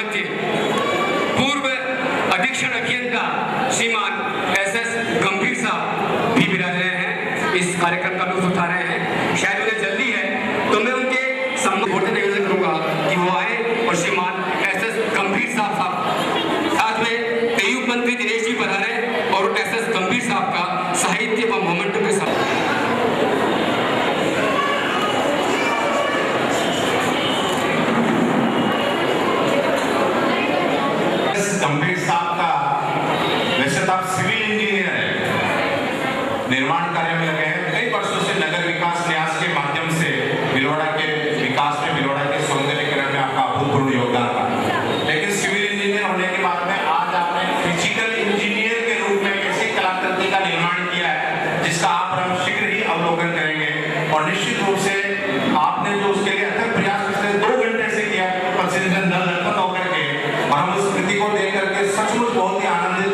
मध्य पूर्व अधीक्षण अभियंता श्रीमान SS गंभीर साहब भी विराज रहे हैं, इस कार्यक्रम का लुत्फ उठा रहे हैं। शायद उन्हें जल्दी है तो मैं उनके सम्मान होते निवेदन करूंगा कि वो आए और श्रीमान SS गंभीर साहब साथ में कई मंत्री दिनेश जी पधारे और SS गंभीर साहब का साहित्य व मोमेंटो के साथ गंभीर साहब का, वैसे तो आप सिविल इंजीनियर हैं, निर्माण कार्य में लगे हैं, कई वर्षों से नगर विकास न्यास के माध्यम से भिलवाड़ा के विकास में, भिलवाड़ा के सौंदर्यीकरण में आपका अभूतपूर्व योगदान था। लेकिन सिविल इंजीनियर होने के बाद में आज आपने फिजिकल इंजीनियर के रूप में ऐसी कलाकृति का निर्माण किया है जिसका आप और हम शीघ्र ही अवलोकन करेंगे। और निश्चित रूप से आपने जो उसके लिए अथक प्रयास पिछले 2 घंटे से किया ललपत होकर के, और हम उस कृति को देख करके सचमुच बहुत ही आनंद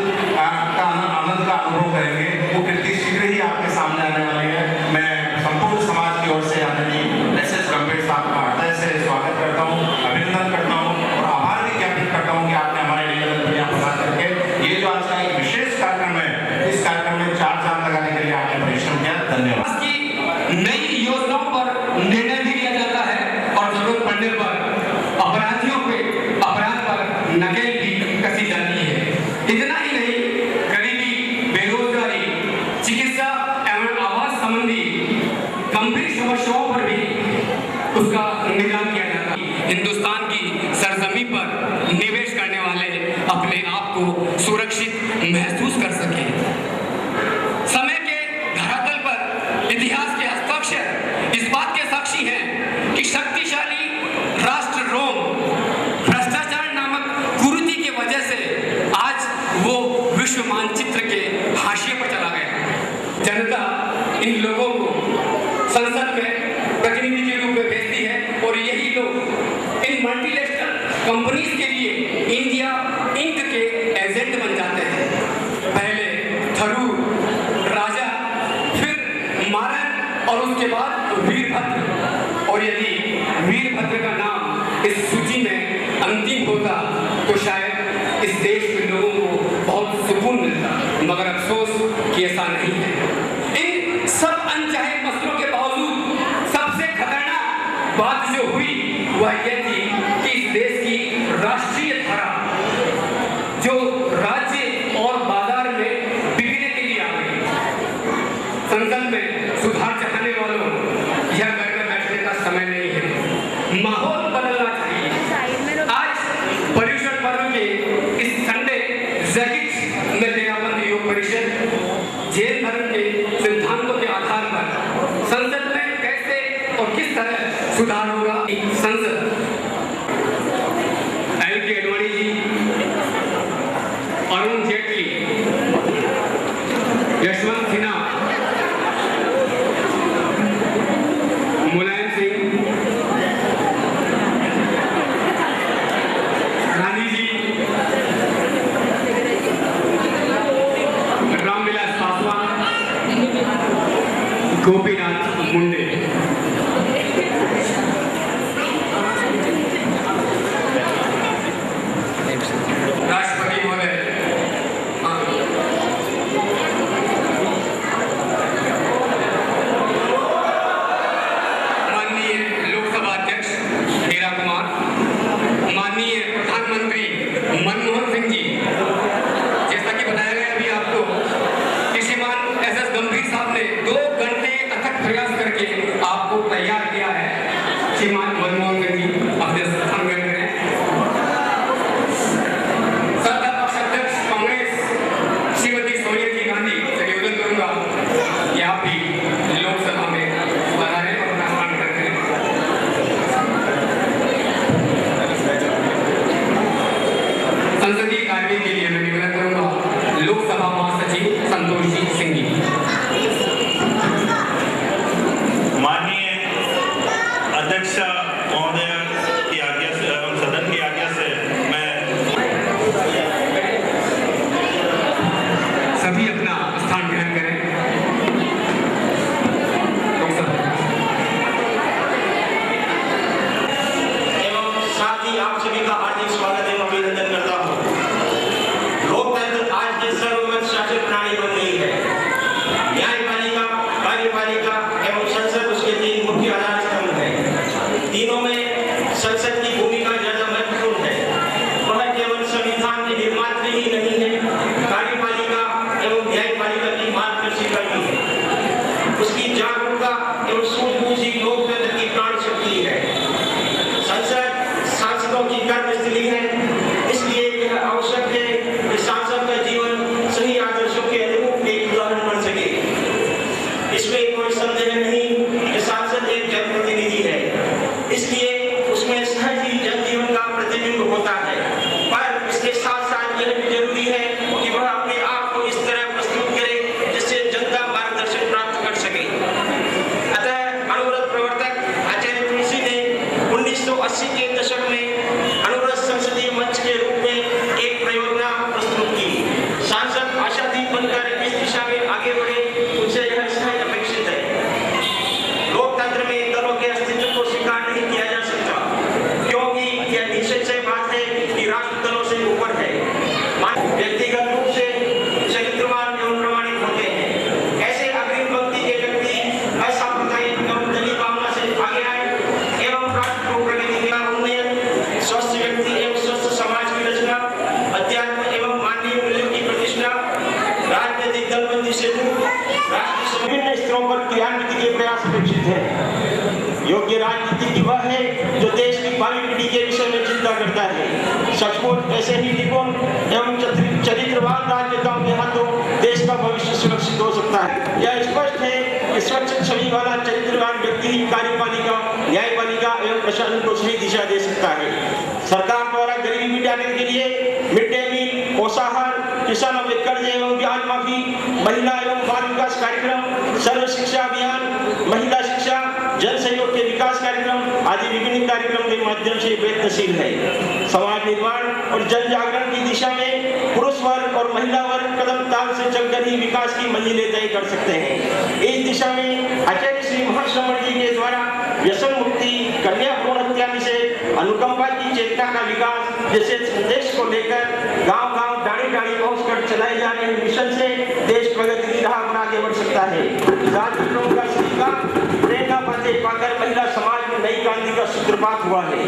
का अनुभव करेंगे। वो कृति शीघ्र ही आपके सामने आने वाली है। मैं संपूर्ण समाज की ओर से आदरणीय SS गंभीर साहब का हृदय से स्वागत करता हूँ, अभिनंदन करता हूँ और आभार भी ज्ञापित करता हूँ कि आपने हमारे निवेदन पर यहाँ पहुँचा करके ये जो आज का एक विशेष कार्यक्रम है, इस कार्यक्रम में 4 चांद लगाने के लिए आपने परिश्रम किया। धन्यवाद। नई योजनाओं पर निर्णय भी लिया जाता है और जरूरत पड़ने पर अपराधियों पे अपराध पर नकेल भी कसी जाती है। इतना ही नहीं, गरीबी, बेरोजगारी, चिकित्सा एवं आवास संबंधी गंभीर समस्याओं पर भी उसका निदान किया जाता है। हिंदुस्तान की सरजमी पर निवेश करने वाले अपने आप को सुरक्षित महसूस कर सके। समय के धरातल पर इतिहास के हस्ताक्षर इस बात के साक्षी हैं कि शक्तिशाली राष्ट्र रोम भ्रष्टाचार नामक कुरीति की वजह से आज वो विश्व मानचित्र के हाशिए पर चला गया। जनता इन लोगों को संसद में प्रतिनिधि के रूप में भेजती है और यही लोग इन मल्टीनेशनल कंपनीज के लिए इंडिया इंक के एजेंट बन जाते हैं। पहले थरूर, राजा, फिर मारन और उसके बाद वीरभद्र। और यदि वीरभद्र का नाम इस सूची में अंतिम होता तो शायद इस देश के लोगों को बहुत सुकून मिलता, मगर अफसोस कि ऐसा नहीं है। इन सब अनचाहे मसलों के बावजूद सबसे खतरनाक बात जो हुई वह यह थी कि इस देश की राष्ट्रीय धारा जो राज्य और बाजार में बिकने के लिए आ गई। संसद में सुधार चाहने वालों, यह घर में बैठने का समय नहीं है, माहौल बदलना चाहिए। आज पर्यूषण पर्व के होता है, पर इसके साथ साथ यह भी जरूरी है कि वह अपने आप को इस तरह प्रस्तुत करे जिससे जनता मार्गदर्शन प्राप्त कर सके। अतः अनुव्रत प्रवर्तक आचार्य तुलसी ने 1980 के दशक में अनुव्रत संसदीय मंच के रूप में एक परियोजना प्रस्तुत की। सांसद आशातीत बनकर इस दिशा में आगे बढ़े, उनसे यह स्थायी अपेक्षित है। लोकतंत्र में दलों के अस्तित्व को स्वीकार नहीं किया जा सकता, क्योंकि यह निश्चय बात है कि राष्ट्र दलों से ऊपर है। व्यक्तिगत रूप से चरित्रवान एवं प्रमाणिक होते हैं। ऐसे अग्रिम पंक्ति के व्यक्ति असांप्रदायिक एवं दलीय भावना से आगे आए एवं राष्ट्र को प्रगति का उन्नयन, स्वस्थ व्यक्ति एवं स्वस्थ समाज की रचना, अध्यात्म एवं मानवीय मूल्यों की प्रतिष्ठा, राजनीतिक दलबंदी से दूर राष्ट्र से विभिन्न स्तरों पर क्रियान्वित के प्रयास अपेक्षित है। योग्य राजनीति की वह है जो देश की भावी पीढ़ी के विषय में चिंता करता है। सचमुच ऐसे ही निपुण एवं चरित्रवान राजनेताओं के हाथों देश का भविष्य सुरक्षित हो सकता है। यह स्पष्ट है कि स्वच्छ छवि वाला चरित्रवान व्यक्ति ही कार्यपालिका, न्यायपालिका एवं प्रशासन को सही दिशा दे सकता है। सरकार द्वारा गरीबी मिटाने के लिए मिड डे मील, पोषाहार, किसानों के कर्ज एवं ब्याज माफी, महिला एवं बाल विकास कार्यक्रम, सर्व शिक्षा अभियान, महिला शिक्षा, जन सहयोग के विकास कार्यक्रम आदि विभिन्न कार्यक्रम के माध्यम से प्रयत्नशील है। समाज निर्माण और जन जागरण की दिशा में पुरुष वर्ग और महिला वर्ग कदम ताल से चलकर ही विकास की मंजिलें तय कर सकते हैं। इस दिशा में आचार्य श्री महाश्रमण जी के द्वारा व्यसन मुक्ति, कन्या भ्रूण हत्या निषेध, अनुकंपा की चेतना का विकास जैसे संदेश को लेकर गांव-गांव, डाणी-डाणी पहुंचकर चलाए जा रहे मिशन से देश प्रगति की राह पर आगे बढ़ सकता है। राजनीतियों का सलीका प्रेरणा पाकर महिला समाज में नई क्रांति का सूत्रपात हुआ है।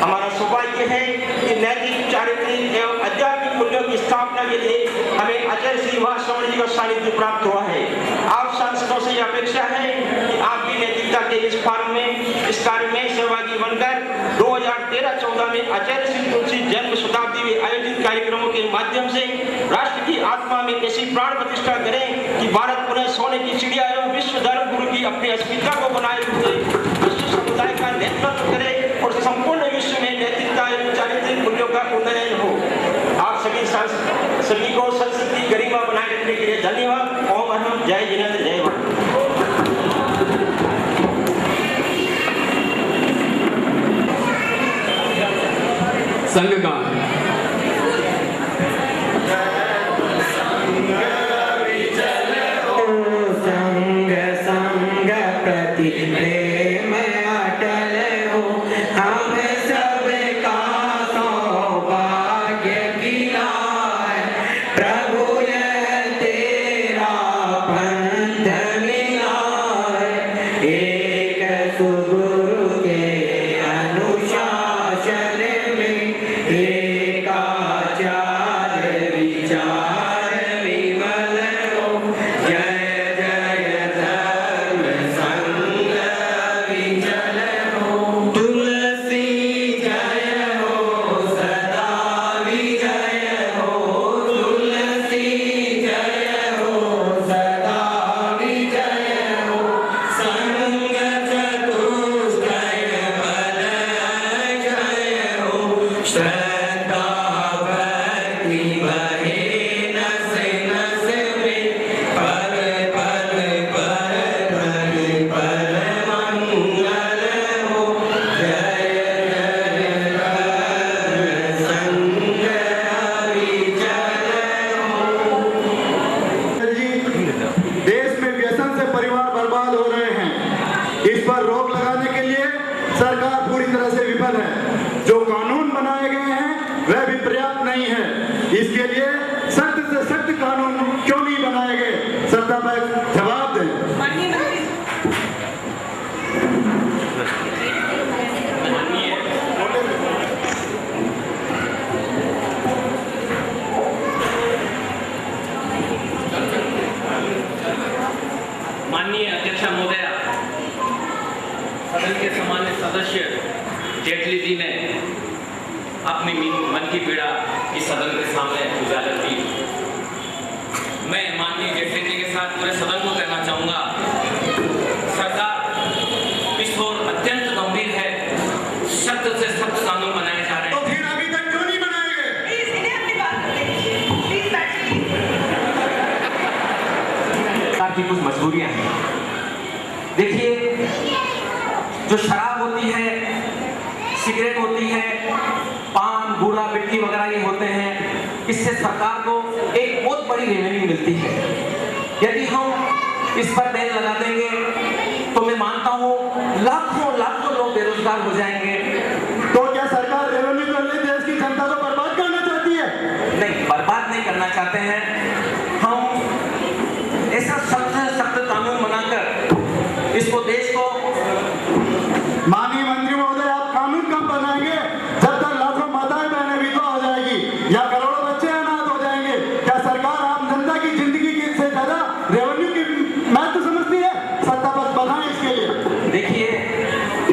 हमारा सौभाग्य है कि नैतिक, चारित्रिक एवं आध्यात्मिक मूल्यों की स्थापना के लिए हमें आचार्य श्री महाश्रमण जी का सानिध्य प्राप्त हुआ है। आप सांसदों से यह अपेक्षा है कि आपकी नैतिकता के इस फॉर्म में, इस कार्य में सहभागी बनकर 2013-14 में आचार्य श्री तुलसी जन्म शताब्दी में आयोजित कार्यक्रमों के माध्यम से राष्ट्र की आत्मा में ऐसी प्राण प्रतिष्ठा करें कि भारत पुनः सोने की चिड़िया एवं विश्व धर्म गुरु की अपनी अस्मिता को बनाए रखे, विश्व समुदाय का नेतृत्व करे और संपूर्ण विश्व में नैतिकता एवं चारित्रिक मूल्यों का उन्नयन हो। आप सभी को संसद की गरिमा बनाए रखने के लिए धन्यवाद। ओम अहम, जय जिनेंद्र, जय भारत। संघगान प्रेम अटल हो, हम सबका सौभाग्य किया है। प्रभु यह तेरा पंथ मिला है। एक सुगुरु के अनुशासन में, एक आचार्य विचार विमल हो। जय जय धर्म संग विचल हो। तुलसी जय हो, सदा विजय हो। तुलसी जय हो, सदा विजय हो। संग चतुष्टय बल जय हो। श्रद्धा भक्ति बहे नस नस में, पल पल पर पल पल मंगल हो। जय जय धर्म संग विचल हो। देश में व्यसन से परिवार बर्बाद हो रहे हैं। इस पर रोक लगाने के लिए सरकार पूरी तरह से विफल है। जो कानून बनाए गए हैं वह भी पर्याप्त नहीं है। इसके लिए सख्त से सख्त कानून क्यों नहीं बनाए गए, सत्ता पर जवाब दें। माननीय अध्यक्ष महोदया, सदन के सम्मानित सदस्य जेटली जी ने अपनी मन की पीड़ा इस सदन के सामने उजागर की। मैं माननीय जेटली जी के साथ पूरे सदन को कहना चाहूंगा, सरकार विस्फोट अत्यंत गंभीर है। सख्त से सख्त कानून बनाए जा रहे हैं। तो फिर अभी तक सरकार की कुछ मजबूरियां हैं। देखिए, जो शराब होती है, सिगरेट होती है, पान, बूढ़ा, बिट्टी वगैरह ये होते हैं, इससे सरकार को एक बहुत बड़ी रेवेन्यू मिलती है। यदि हम इस पर बैन लगा देंगे तो मैं मानता हूँ लाखों लाखों लोग बेरोजगार हो जाएंगे। तो क्या सरकार रेवेन्यू के लिए देश की जनता को बर्बाद करना चाहती है? नहीं, बर्बाद नहीं करना चाहते हैं। हम ऐसा सख्त सख्त कानून बनाकर इसको देश को। माननीय मंत्री महोदय, आप कानून कब बनाएंगे? जब तक लाखों माताएं बहनें विधवा हो जाएगी या करोड़ों बच्चे अनाथ हो जाएंगे। क्या सरकार आम जनता की जिंदगी से ज्यादा रेवेन्यू की महत्व समझती है? सत्ता पक्ष बनाए इसके लिए। देखिए,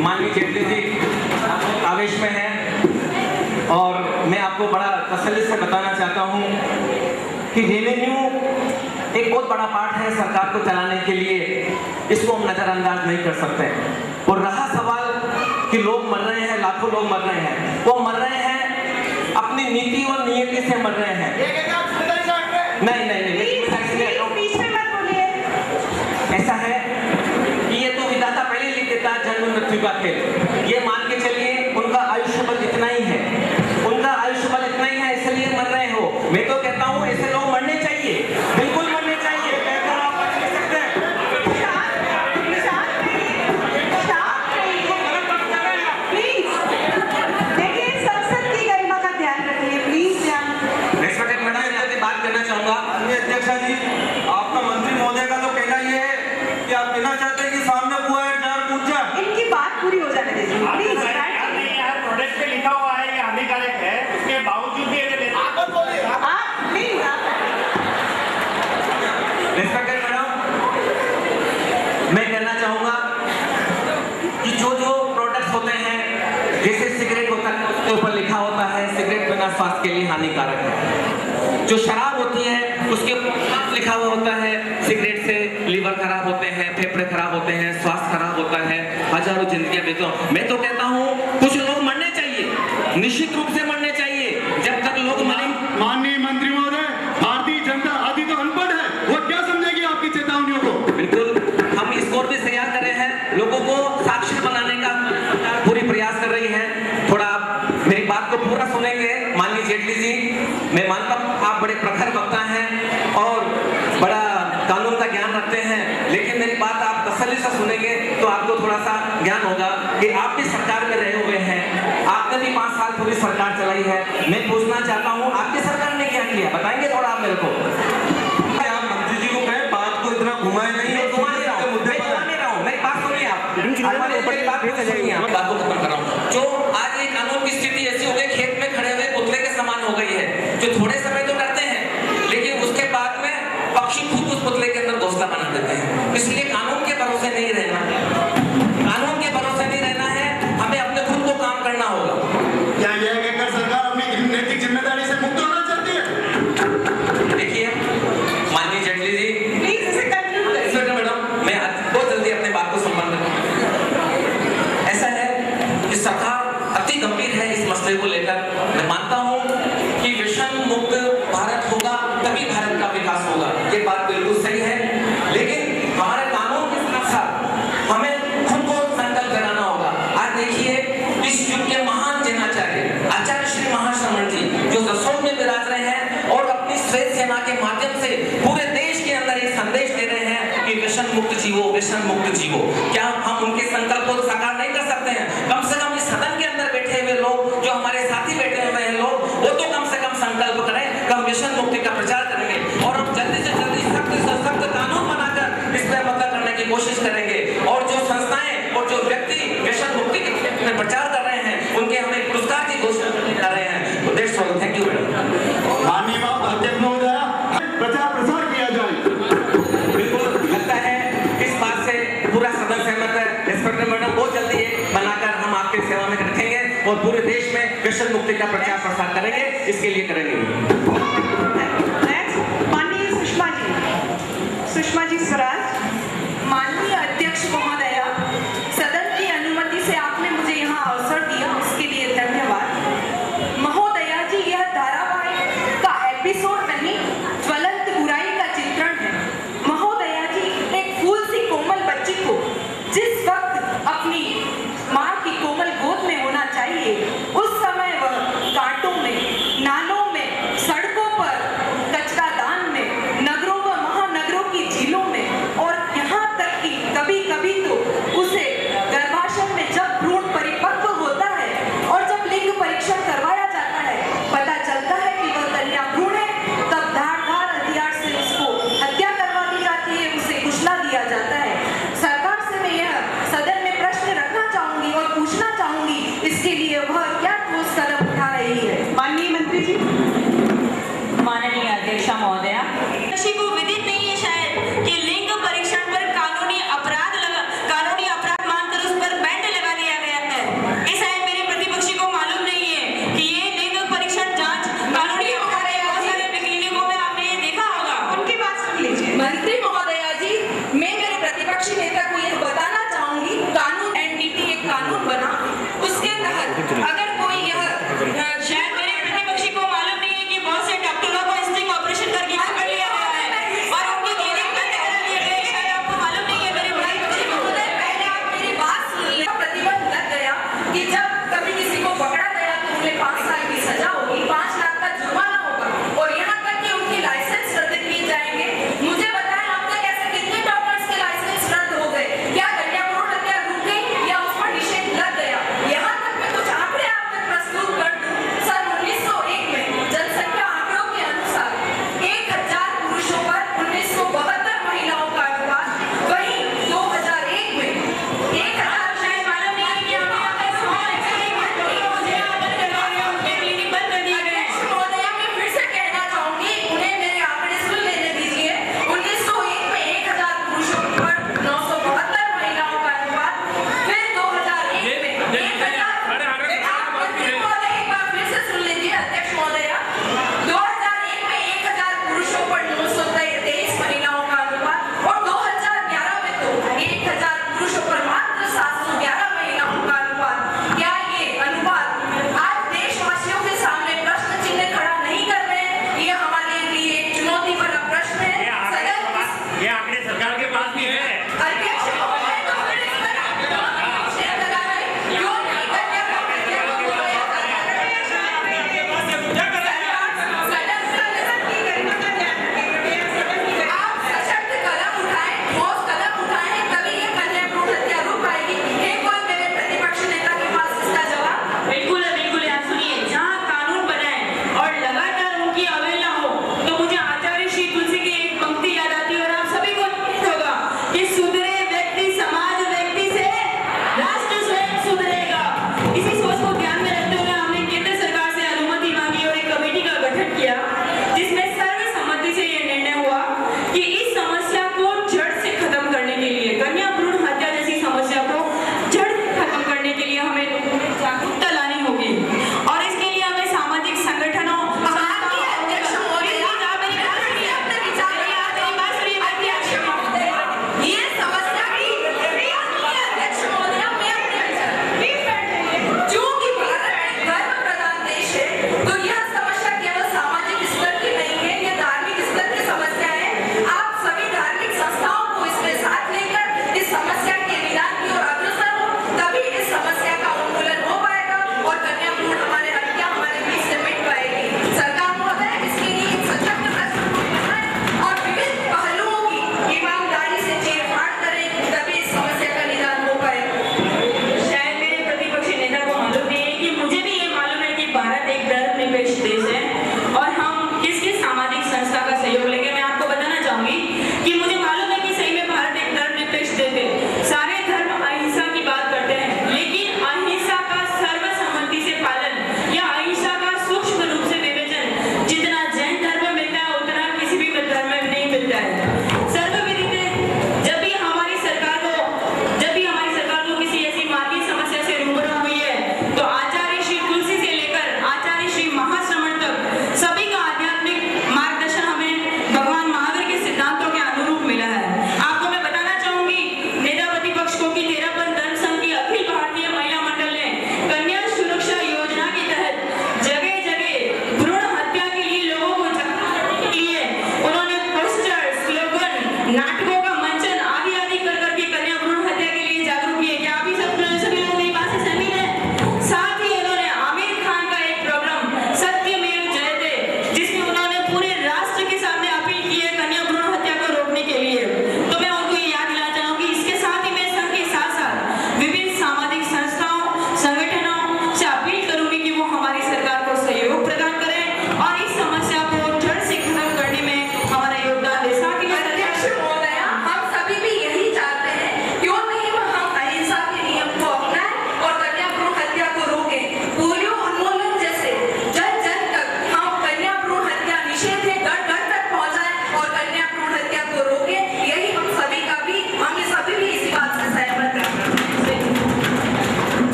माननीय जेटली जी आवेश में है और मैं आपको बड़ा तसल्ली से बताना चाहता हूँ कि रेवेन्यू एक बहुत बड़ा पार्ट है सरकार को चलाने के लिए, इसको हम नजरअंदाज नहीं कर सकते। और रहा सवाल कि लोग मर रहे हैं, लाखों लोग मर रहे हैं, वो मर रहे हैं अपनी नीति और नियति से मर रहे हैं। नहीं नहीं नहीं, ऐसा है कि ये तो विधाता पहले लिख देता जन्म मृत्यु का खेल। ये मान के चलिए उनका आयुष्य बल इतना ही है, उनका आयुष्य बल इतना ही है, इसलिए मर रहे हो। मैं तो कहता हूँ ऐसे लोग मरने चाहिए, बिल्कुल मरने चाहिए। कहकर आप बच नहीं सकते। बात करना चाहूंगा अध्यक्ष जी, आपका मंत्री महोदय का तो कहना ये है कि आप कहना चाहते हैं कि सामने बुआ है जार पूछ जाए। इनकी बात पूरी हो जाने दीजिए प्लीज। प्रोडक्ट पे लिखा हुआ है ये हानिकारक है, उसके बावजूद भी आप प्लीज इंस्पेक्टर मैडम, मैं कहना चाहूंगा कि जो जो प्रोडक्ट्स होते हैं, जैसे सिगरेट होता है उसके ऊपर लिखा होता है सिगरेट पीना स्वास्थ्य के लिए हानिकारक है। जो शराब होती है उसके ऊपर लिखा हुआ होता है सिगरेट से लीवर खराब होते हैं, फेफड़े खराब होते हैं, स्वास्थ्य खराब होता है, हजारों जिंदगियां बेचो। मैं तो कहता हूँ कुछ लोग मरने चाहिए, निश्चित रूप से मरने चाहिए। जब तक लोग मरें। माननीय मंत्री महोदय, भारतीय जनता आदि तो अनपढ़ है, वो क्या समझेगी आपकी चेतावनियों को? बिल्कुल, हम इस कोर भी तैयार कर रहे हैं, लोगों को साक्षर बनाने का पूरी प्रयास कर रही है। थोड़ा आप मेरी बात को पूरा सुनेंगे माननीय जेटली जी। मैं मानता हूँ आप बड़े प्रखर वक्ता हैं और बड़ा कानून का ज्ञान रखते हैं, लेकिन मेरी बात आप तसल्ली से सुनेंगे तो आपको थोड़ा सा ज्ञान होगा कि आप भी सरकार में रहे हुए हैं, आपने भी 5 साल पूरी सरकार चलाई है। मैं पूछना चाहता हूँ आपकी सरकार ने क्या किया, बताएंगे थोड़ा आप मेरे को। आप मंत्री जी को कहें बात को इतना घुमाए नहीं, घुमा नहीं रहा हूँ, मेरी बात सुनिए आप, मेरी बात को सुनिए, आप बात को खत्म कर रहा हूँ। जो आज ये कानून की स्थिति ऐसी हो गई, खेत में खड़े हुए पुतले के समान हो गई है, जो थोड़े समय तो करते हैं लेकिन उसके बाद में पक्षी खुद उस पुतले के अंदर घोंसला बना देते हैं। इसलिए कानून के भरोसे नहीं रहना, कानून के भरोसे नहीं रहना है, हमें अपने खुद को काम करना होगा। क्या यह कहकर सरकार अपनी नैतिक जिम्मेदारी से मुक्त होना चाहती है? देखिए माननीय जेटली जी, प्लीज इसे कंक्लूड करिए। मैडम, मैं बहुत जल्दी अपने बात को संपन्न करूँ। ऐसा है कि सरकार अति गंभीर है इस मसले को लेकर। मैं मानता हूँ कि व्यसन मुक्त भारत होगा तभी भारत का विकास होगा, ये बात बिल्कुल सही है, लेकिन हमारे कानून के साथ साथ हमें खुद को संकल्प कराना होगा। आज देखिए इस युग के महान जनाचार्य आचार्य श्री महाश्रमण जी जो रसोई में विराज रहे हैं और अपनी श्वेत सेना के माध्यम से पूरे देश के अंदर एक संदेश दे रहे हैं कि व्यसन मुक्त जीवो, व्यसन मुक्त जीवो। क्या हम उनके संकल्प को साकार नहीं कर सकते हैं? कम से कम इस सदन के अंदर बैठे हुए लोग, जो हमारे साथी बैठे हुए हैं लोग, वो तो कम से कम संकल्प करें कि हम व्यसन मुक्ति का प्रचार करेंगे और हम जल्दी से जल्दी सख्त से सख्त कानून बनाकर इस पर मतलब करने की कोशिश करेंगे। और जो संस्थाएं और जो व्यक्ति व्यसन मुक्ति के प्रचार कर रहे हैं उनके हमें पुरस्कार की घोषणा कर रहे हैं। तो that's all, thank you madam. माननीय अध्यक्ष महोदय, प्रचार प्रसार किया जाए। बिल्कुल, लगता है इस बात से पूरा सदन सहमत है। इंस्पेक्टर मैडम, बहुत जल्दी एक बनाकर हम आपके सेवा में रखेंगे और पूरे देश में व्यसन मुक्ति का प्रचार प्रसार करेंगे, इसके लिए करेंगे। माननीय सुषमा जी स्वराज। माननीय अध्यक्ष महोदया, सदन की अनुमति से आपने मुझे यहाँ अवसर दिया, उसके लिए धन्यवाद। महोदया जी, यह धारावाहिक का एपिसोड नहीं, ज्वलंत बुराई का चित्रण है। महोदया जी,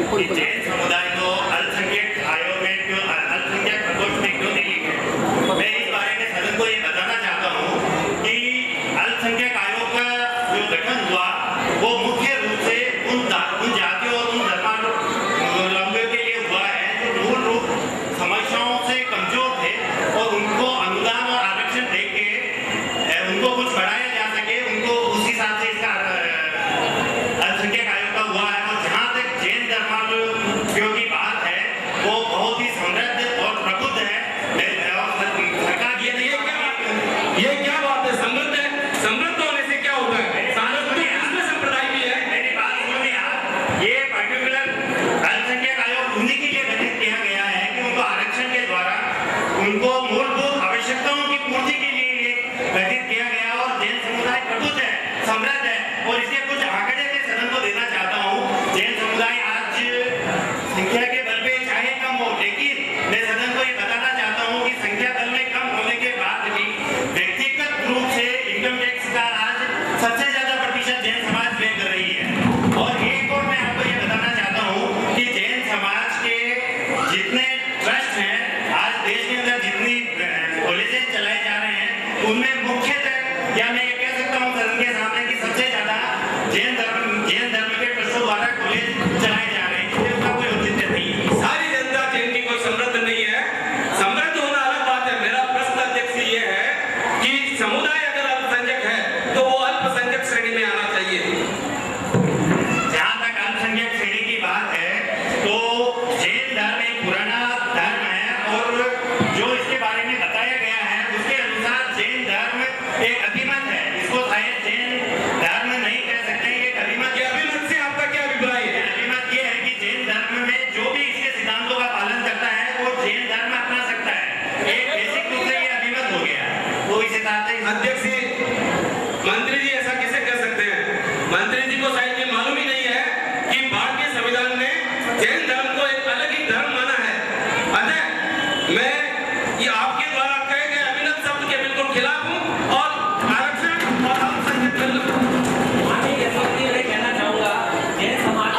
कि जैन समुदाय को अल्पसंख्यक आयोग में क्यों, अल्पसंख्यक प्रकोष्ठ में क्यों नहीं लिखे। मैं इस बारे में सदन को ये बताना चाहता हूँ कि अल्पसंख्यक आयोग का जो गठन हुआ वो मुख्य रूप से उन जातियों और उन धर्मावलंबियों के लिए हुआ है जो मूल रूप समस्याओं से कमजोर थे और उनको अनुदान और आरक्षण देके उनको कुछ बढ़ाया जा सके, उनको उस हिसाब से इसका अल्पसंख्यक आयोग का हुआ है। और जहाँ तक जैन धर्मावलंबियों की बात है वो बहुत ही समृद्ध और प्रबुद्ध है। सरकार ये नहीं ये क्या बात है? समृद्ध है, समृद्ध होने से क्या होता है? इसमें संप्रदाय भी है। मेरी बात सुनिए आप, ये पर्टिकुलर अल्पसंख्यक आयोग उन्हीं के लिए गठित किया गया है कि उनको आरक्षण के द्वारा उनको मूलभूत आवश्यकताओं की पूर्ति के लिए ये गठित किया गया। और जैन समुदाय प्रबुद्ध है, समृद्ध है। और इसके कुछ आंकड़े मैं सदन को देना चाहता हूँ। जैन समुदाय आज संख्या के बल पे चाहे कम हो, लेकिन मैं सदन को ये बताना चाहता हूँ कि संख्या बल में कम होने के बाद भी व्यक्तिगत रूप से इनकम टैक्स का आज सबसे ज्यादा प्रतिशत जैन समाज पे कर रही है। और एक और मैं आपको ये बताना चाहता हूँ कि जैन समाज के जितने ट्रस्ट हैं आज देश के अंदर, जितनी कॉलेजेस चलाए जा रहे हैं, उनमें मुख्यतः या मैं ये कह सकता हूँ सदन के सामने कि सबसे ज्यादा जैन धर्म के ट्रस्टों द्वारा कॉलेज चलाए जा रहे हैं, जिससे उसका कोई औचित्य नहीं है। सारी जनता जैन की कोई समृद्ध नहीं है। समृद्ध होना अलग बात है। मेरा प्रश्न अध्यक्ष ये है कि समुदाय अगर अल्पसंख्यक है तो वो अल्पसंख्यक श्रेणी में आना चाहिए। जहाँ तक अल्पसंख्यक श्रेणी की बात है तो जैन धर्म एक पुराना धर्म है और जो इसके बारे में बताया गया है उसके अनुसार जैन धर्म एक अभिमत है। इसको शायद जैन धर्म नहीं कह सकते, एक अभिमत। ये अभिमत से आपका क्या अभिप्राय है? अभिमत ये है कि जैन धर्म में जो भी इसके सिद्धांतों का पालन करता है वो जैन धर्म अपना सकता है। एक बेसिक रूप से ये अभिमत हो गया। तो इस हिसाब से अध्यक्ष जी, मंत्री जी ऐसा कैसे कर सकते हैं? मंत्री जी को शायद ये मालूम ही नहीं है कि भारतीय संविधान ने जैन धर्म को एक अलग ही धर्म माना है। अतः मैं ये आपके द्वारा कहे गए अभिनव शब्द के बिल्कुल खिलाफ हूँ और आरक्षण और अल्पसंख्यक कहना चाहूंगा जैन समाज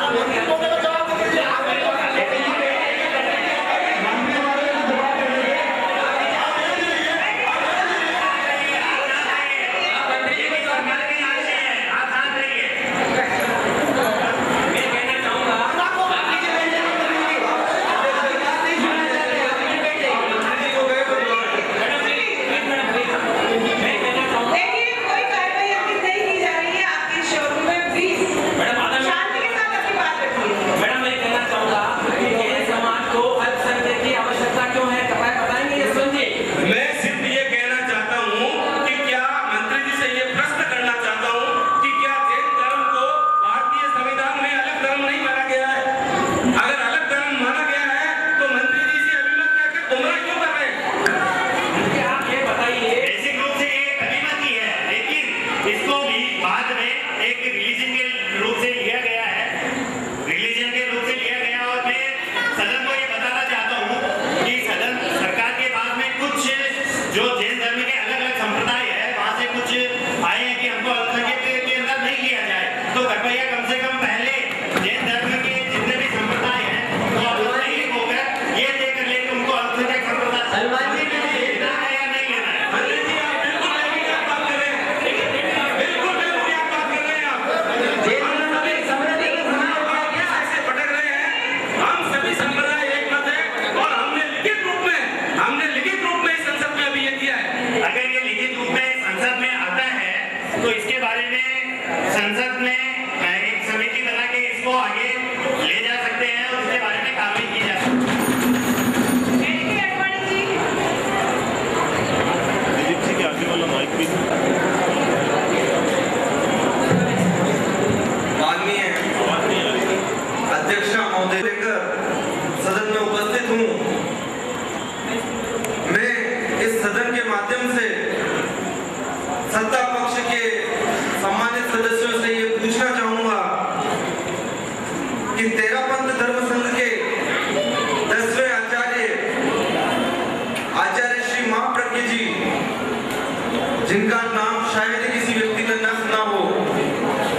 जिनका नाम शायद किसी व्यक्ति ने न सुना हो,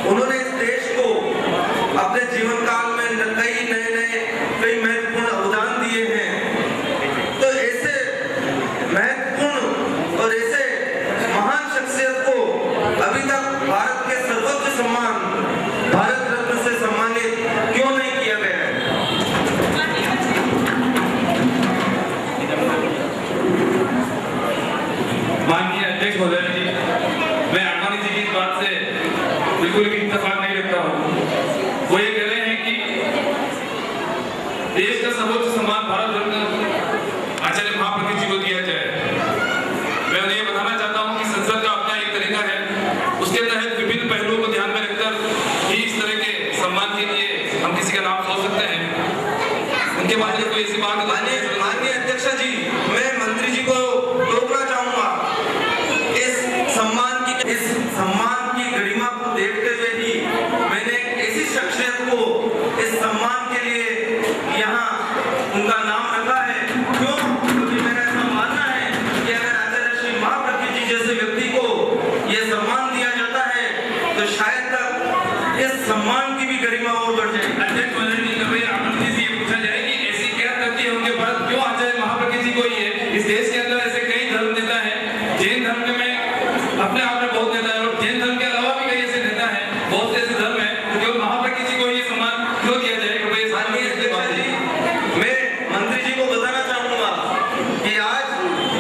उन्होंने इस देश को अपने जीवन काल में कई नए देश का सर्वोच्च सम्मान भारत रत्न आचार्य महाप्रज्ञ जी को दिया जाए। मैं उन्हें ये बताना चाहता हूँ कि संसद का अपना एक तरीका है, उसके तहत विभिन्न पहलुओं को ध्यान में रखकर ही इस तरह के सम्मान के लिए हम किसी का नाम सोच सकते हैं। उनके बाद में कोई ऐसी बात माननीय अध्यक्ष जी, मैं मंत्री जी को टोकना चाहूंगा। इस सम्मान की गरिमा को देखते हुए ही मैंने ऐसी शख्सियत को इस सम्मान के लिए यहाँ उनका नाम रखा है। क्यों? क्योंकि मेरा ऐसा मानना है कि अगर आचार्य श्री महाप्रज्ञ जी जैसे व्यक्ति को यह सम्मान दिया जाता है तो शायद तक इस सम्मान की भी गरिमा और बढ़ जाएगी। अध्यक्ष महोदय जी, कभी रामन जी से ये पूछा जाए कि ऐसी क्या करती है उनके भारत, क्यों आचार्य महाप्रज्ञ जी को ही है? इस देश के अंदर ऐसे कई धर्म नेता हैं, जैन धर्म में अपने आप में बहुत नेता है और जैन धर्म के अलावा भी कई ऐसे नेता हैं, बहुत से ऐसे धर्म है, तो केवल महाप्रज्ञ जी को ये सम्मान क्यों दिया जाए? माननीय अध्यक्ष जी, मैं मंत्री जी को बताना चाहूंगा कि आज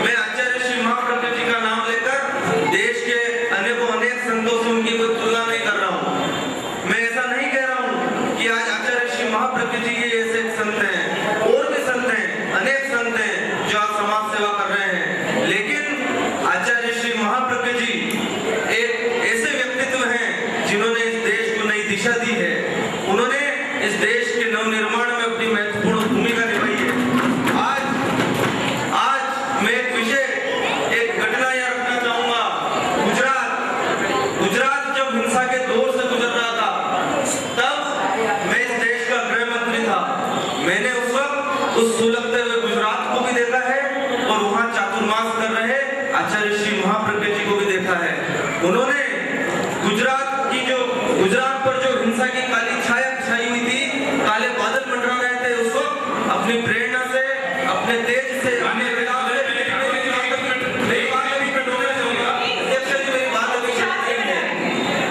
मैं आचार्य श्री महाप्रज्ञ जी का नाम लेकर देश के अनेक संतों से उनकी कोई तुलना नहीं कर रहा हूँ। मैं ऐसा नहीं कह रहा हूँ कि आज आचार्य श्री महाप्रज्ञ जी ये ऐसे संत हैं, और भी संत हैं, अनेक संत हैं जो आज समाज सेवा कर रहे हैं, लेकिन आचार्य श्री महाप्रज्ञ जी एक ऐसे व्यक्तित्व हैं जिन्होंने इस देश को नई दिशा दी है। उन्होंने इस देश के नवनिर्माण में अपनी महत्वपूर्ण भूमिका निभाई है। आज मैं एक घटना यहाँ रखना चाहूंगा। गुजरात जब हिंसा के दौर से गुजर रहा था, तब मैं इस देश का गृह मंत्री था। मैंने उस वक्त उस सुलगते हुए गुजरात को भी देखा है और वहाँ चातुर्मास कर रहे आचार्य श्री महाप्रज्ञ जी को भी देखा है। उन्होंने गुजरात पर जो हिंसा की काली छाया छाई हुई थी, काले बादल मंडरा रहे थे, उस वक्त अपनी प्रेरणा से, अपने तेज से,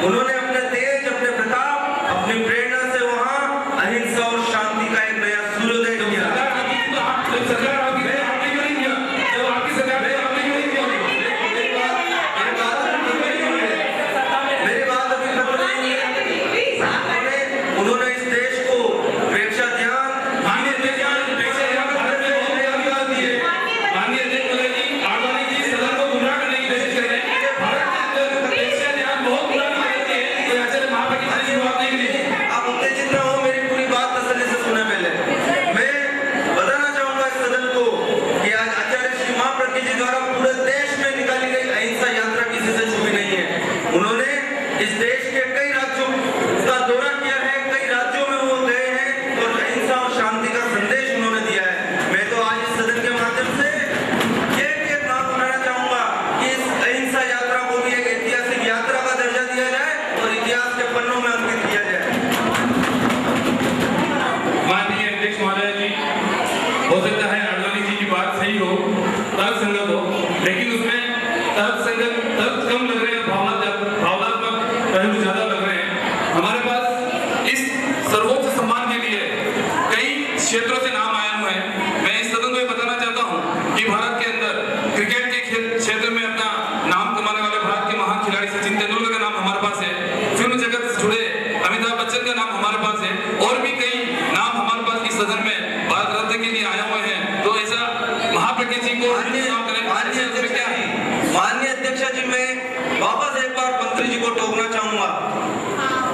उन्होंने अपने तेज, अपने प्रताप, अपनी प्रेरणा से वहाँ अहिंसा और शांति का एक नया सूर्योदय किया। उन्होंने इस देश को प्रेक्षा ध्यान आप उत्तेजित न हो, मेरी पूरी बात तसल्ली से सुने। पहले मैं बताना चाहूंगा इस सदन को कि आज आचार्य श्री महाप्रज्ञ जी द्वारा पूरे देश में निकाली गई अहिंसा यात्रा किसी से छुपी नहीं है। उन्होंने इस देश के कई राज्यों का दौरा किया है, कई राज्यों में वो गए हैं और अहिंसा और शांति का संदेश उन्होंने दिया है। मैं तो आज इस सदन के माध्यम से एक बात उठाना चाहूंगा कि इस अहिंसा यात्रा को भी एक ऐतिहासिक यात्रा का दर्जा दिया जाए और इतिहास के पन्नों में अंकित किया जाए। माननीय अध्यक्ष महोदय जी, हो सकता है आडवाणी जी की बात सही हो, तर्कसंगत हो, लेकिन उसमें तर्क कम लग रहे हैं, भावनात्मक पहलू ज्यादा लग रहे हैं। हमारे पास इस सर्वोच्च सम्मान के लिए कई क्षेत्रों से नाम आए हुए हैं। मैं इस सदन को ये बताना चाहता हूँ कि भारत के अंदर क्रिकेट के क्षेत्र में अपना नाम कमाने वाले भारत के महान खिलाड़ी सचिन तेंदुलकर का नाम हमारे पास है। फिल्म जगत से जुड़े अमिताभ बच्चन का नाम हमारे पास है, और भी कई नाम हमारे पास इस सदन में भारत रत्न के लिए आए हुए हैं। तो ऐसा महाप्रज्ञ जी को माननीय अध्यक्ष जी, मैं वापस एक बार मंत्री जी को टोकना चाहूंगा।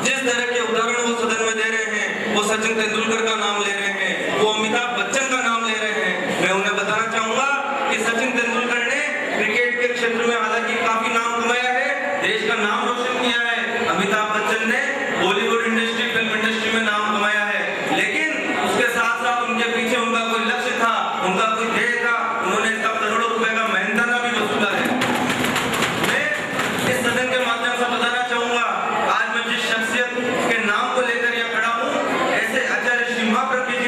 जिस तरह के उदाहरण वो सदन में दे रहे हैं, वो सचिन तेंदुलकर का नाम ले रहे हैं, वो अमिताभ बच्चन का नाम ले रहे हैं, मैं उन्हें बताना चाहूंगा कि सचिन तेंदुलकर ने क्रिकेट के क्षेत्र में हालांकि काफी नाम कमाया है, देश का नाम रोशन किया है। अमिताभ बच्चन ने बॉलीवुड इंडस्ट्री, फिल्म इंडस्ट्री में नाम कमाया है, लेकिन उसके साथ साथ उनके पीछे उनका कोई लक्ष्य था, उनका कोई ध्येय था। उन्होंने इसका करोड़ों रुपए का मेहनताना भी वसूला है। मैं इस सदन के माध्यम से बताना चाहूंगा, आज मैं जिस शख्सियत के नाम को लेकर यहाँ खड़ा हूँ, ऐसे आचार्य श्री महाप्रज्ञ जी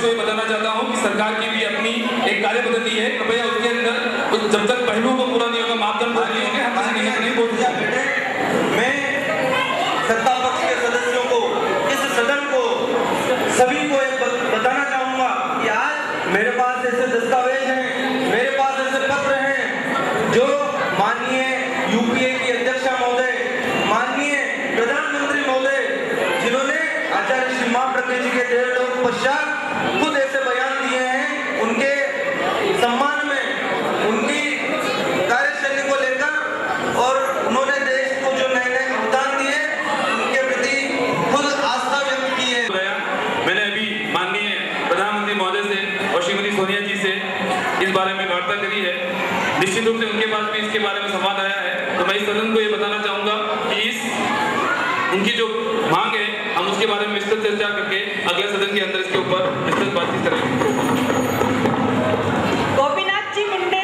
को ये बताना चाहता हूँ कि सरकार की भी अपनी एक कार्य पद्धति है, कृपया उसके अंदर जब तक पहलुओं को पूरा नहीं होगा, मापदंड पूरा नहीं होंगे, हम किसी नहीं बोल सकते। मैं सत्ता पक्ष के सदस्यों को, इस सदन को, सभी को एक बताना चाहूंगा कि आज मेरे पास ऐसे दस्तावेज हैं, मेरे पास ऐसे पत्र हैं जो माननीय यूपीए की अध्यक्षा महोदय, माननीय प्रधानमंत्री महोदय, जिन्होंने आचार्य श्री महाप्रज्ञ जी के 1.5 वर्ष पश्चात खुद ऐसे बयान दिए हैं, उनके सम्मान में, उनकी कार्यशैली को लेकर, और उन्होंने देश को जो नए नए अवदान दिए उनके प्रति खुद आस्था व्यक्त की है। मैंने अभी माननीय प्रधानमंत्री महोदय से और श्रीमती सोनिया जी से इस बारे में वार्ता करी है। निश्चित रूप से उनके पास भी इसके बारे में संवाद आया है, तो मैं इस सदन को ये बताना चाहूंगा कि उनकी जो मांग है हम उसके बारे में विस्तृत चर्चा करके अगले सदन के अंदर इसके ऊपर विस्तृत बातचीत करेंगे। गोपीनाथ जी मुंडे।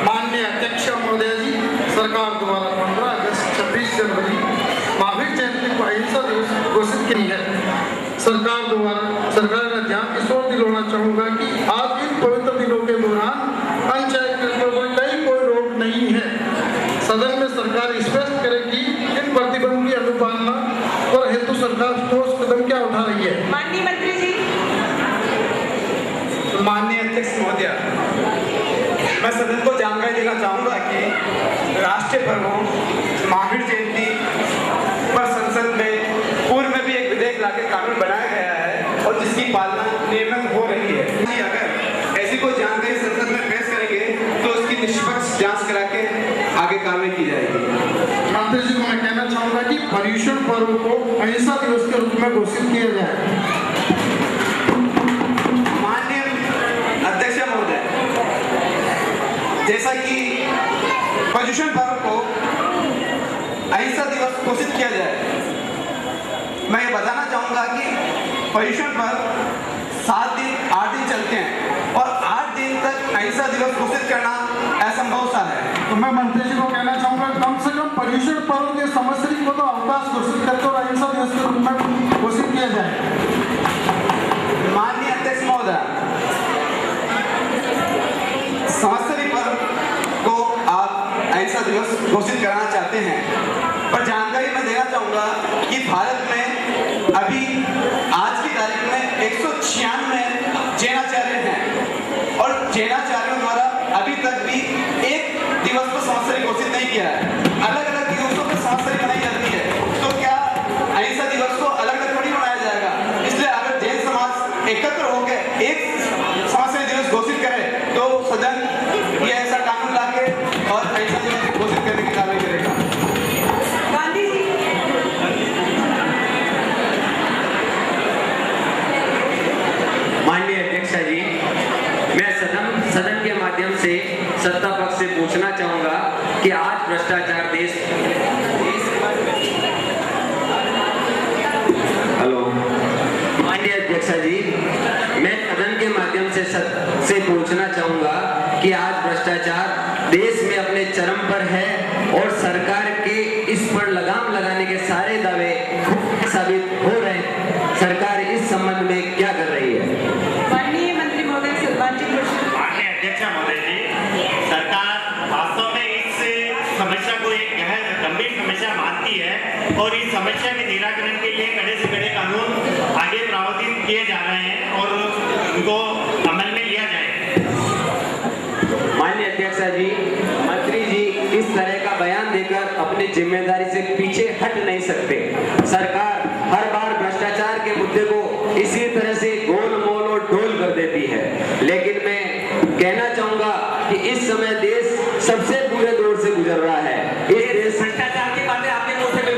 माननीय अध्यक्ष महोदय जी, सरकार द्वारा 15 अगस्त 26 जनवरी महावीर जयंती को अहिंसा दिवस घोषित की है। सरकार का ध्यान इस ओर दिलाना चाहूंगा कि आज इन पवित्र दिनों के दौरान पंचायत में कोई रोक नहीं है। सदन में सरकार स्पष्ट करे कि इन प्रतिबंध की अनुपालना और हेतु सरकार ठोस कदम क्या उठा रही है। माननीय मंत्री जी। माननीय अध्यक्ष महोदय, मैं सदन को जानकारी देना चाहूंगा कि राष्ट्रीय पर्वों महावीर जयंती पर संसद में पूर्व में भी एक विधेयक लाकर कानून बनाया गया है और जिसकी पालना नियमित हो रही है। अगर ऐसी कोई जानकारी संसद में पेश करेंगे तो उसकी निष्पक्ष जांच करा के आगे कार्रवाई की जाएगी। मंत्री जी को मैं कहना चाहूंगा कि पर्युषण पर्व को अहिंसा दिवस के रूप में घोषित किया जाए। माननीय अध्यक्ष महोदय, जैसा कि पर्युषण पर्व को अहिंसा दिवस घोषित किया जाए, मैं ये बताना चाहूंगा कि पर्युषण पर्व 7 दिन 8 दिन चलते हैं और 8 दिन तक अहिंसा दिवस घोषित करना असंभव सा है। तो मैं मंत्री जी को कहना चाहूंगा कम से कम पर्युषण पर्व के संवत्सरी को तो अवकाश घोषित करके और अहिंसा दिवस के रूप में घोषित किया जाए। माननीय अध्यक्ष महोदय, संवत्सरी पर्व को आप अहिंसा दिवस घोषित कराना चाहते हैं, पर जानकारी मैं देना चाहूंगा कि भारत में अभी आज की तारीख में 196 जैनाचार्य हैं और जैनाचार्यों द्वारा अभी तक भी एक दिवस को संवत्सरी घोषित नहीं किया है। अलग अलग दिवसों पर संवत्सरी मनाई जाती है, तो क्या अहिंसा दिवस को अलग अलग थोड़ी मनाया जाएगा? इसलिए अगर जैन समाज एकत्र होकर एक संवत्सरी दिवस घोषित करे तो सदन ये ऐसा कानून लाके और अहिंसा दिवस घोषित करने की कार्रवाई करेगा। गांधी जी। माननीय अध्यक्ष जी, मैं सदन के माध्यम से सत्ता पक्ष से पूछना चाहूंगा कि आज भ्रष्टाचार देश हेलो माननीय अध्यक्ष जी, मैं सदन के माध्यम से पूछना चाहूंगा कि आज भ्रष्टाचार देश में अपने चरम पर है और सरकार के इस पर लगाम लगाने के सारे दावे साबित हो रहे हैं। सरकार इस संबंध में क्या कर रही है? माननीय मंत्री महोदय सलमान जी। माननीय अध्यक्ष महोदय जी, सरकार वास्तव में इस समस्या को एक गंभीर समस्या मानती है और इस समस्या के निराकरण के लिए कड़े से कड़े कानून आगे प्रावधान किए जा रहे हैं और उनको अमल में लिया जाए। माननीय अध्यक्ष जी, मंत्री जी इस तरह का बयान देकर अपनी जिम्मेदारी से पीछे हट नहीं सकते। सरकार हर बार भ्रष्टाचार के मुद्दे को इसी तरह से गोल मोल और ढोल कर देती है, लेकिन मैं कहना चाहूंगा कि इस समय देश सबसे बुरे दौर से गुजर रहा है। इस देश भ्रष्टाचार की बातें आपके मुंह से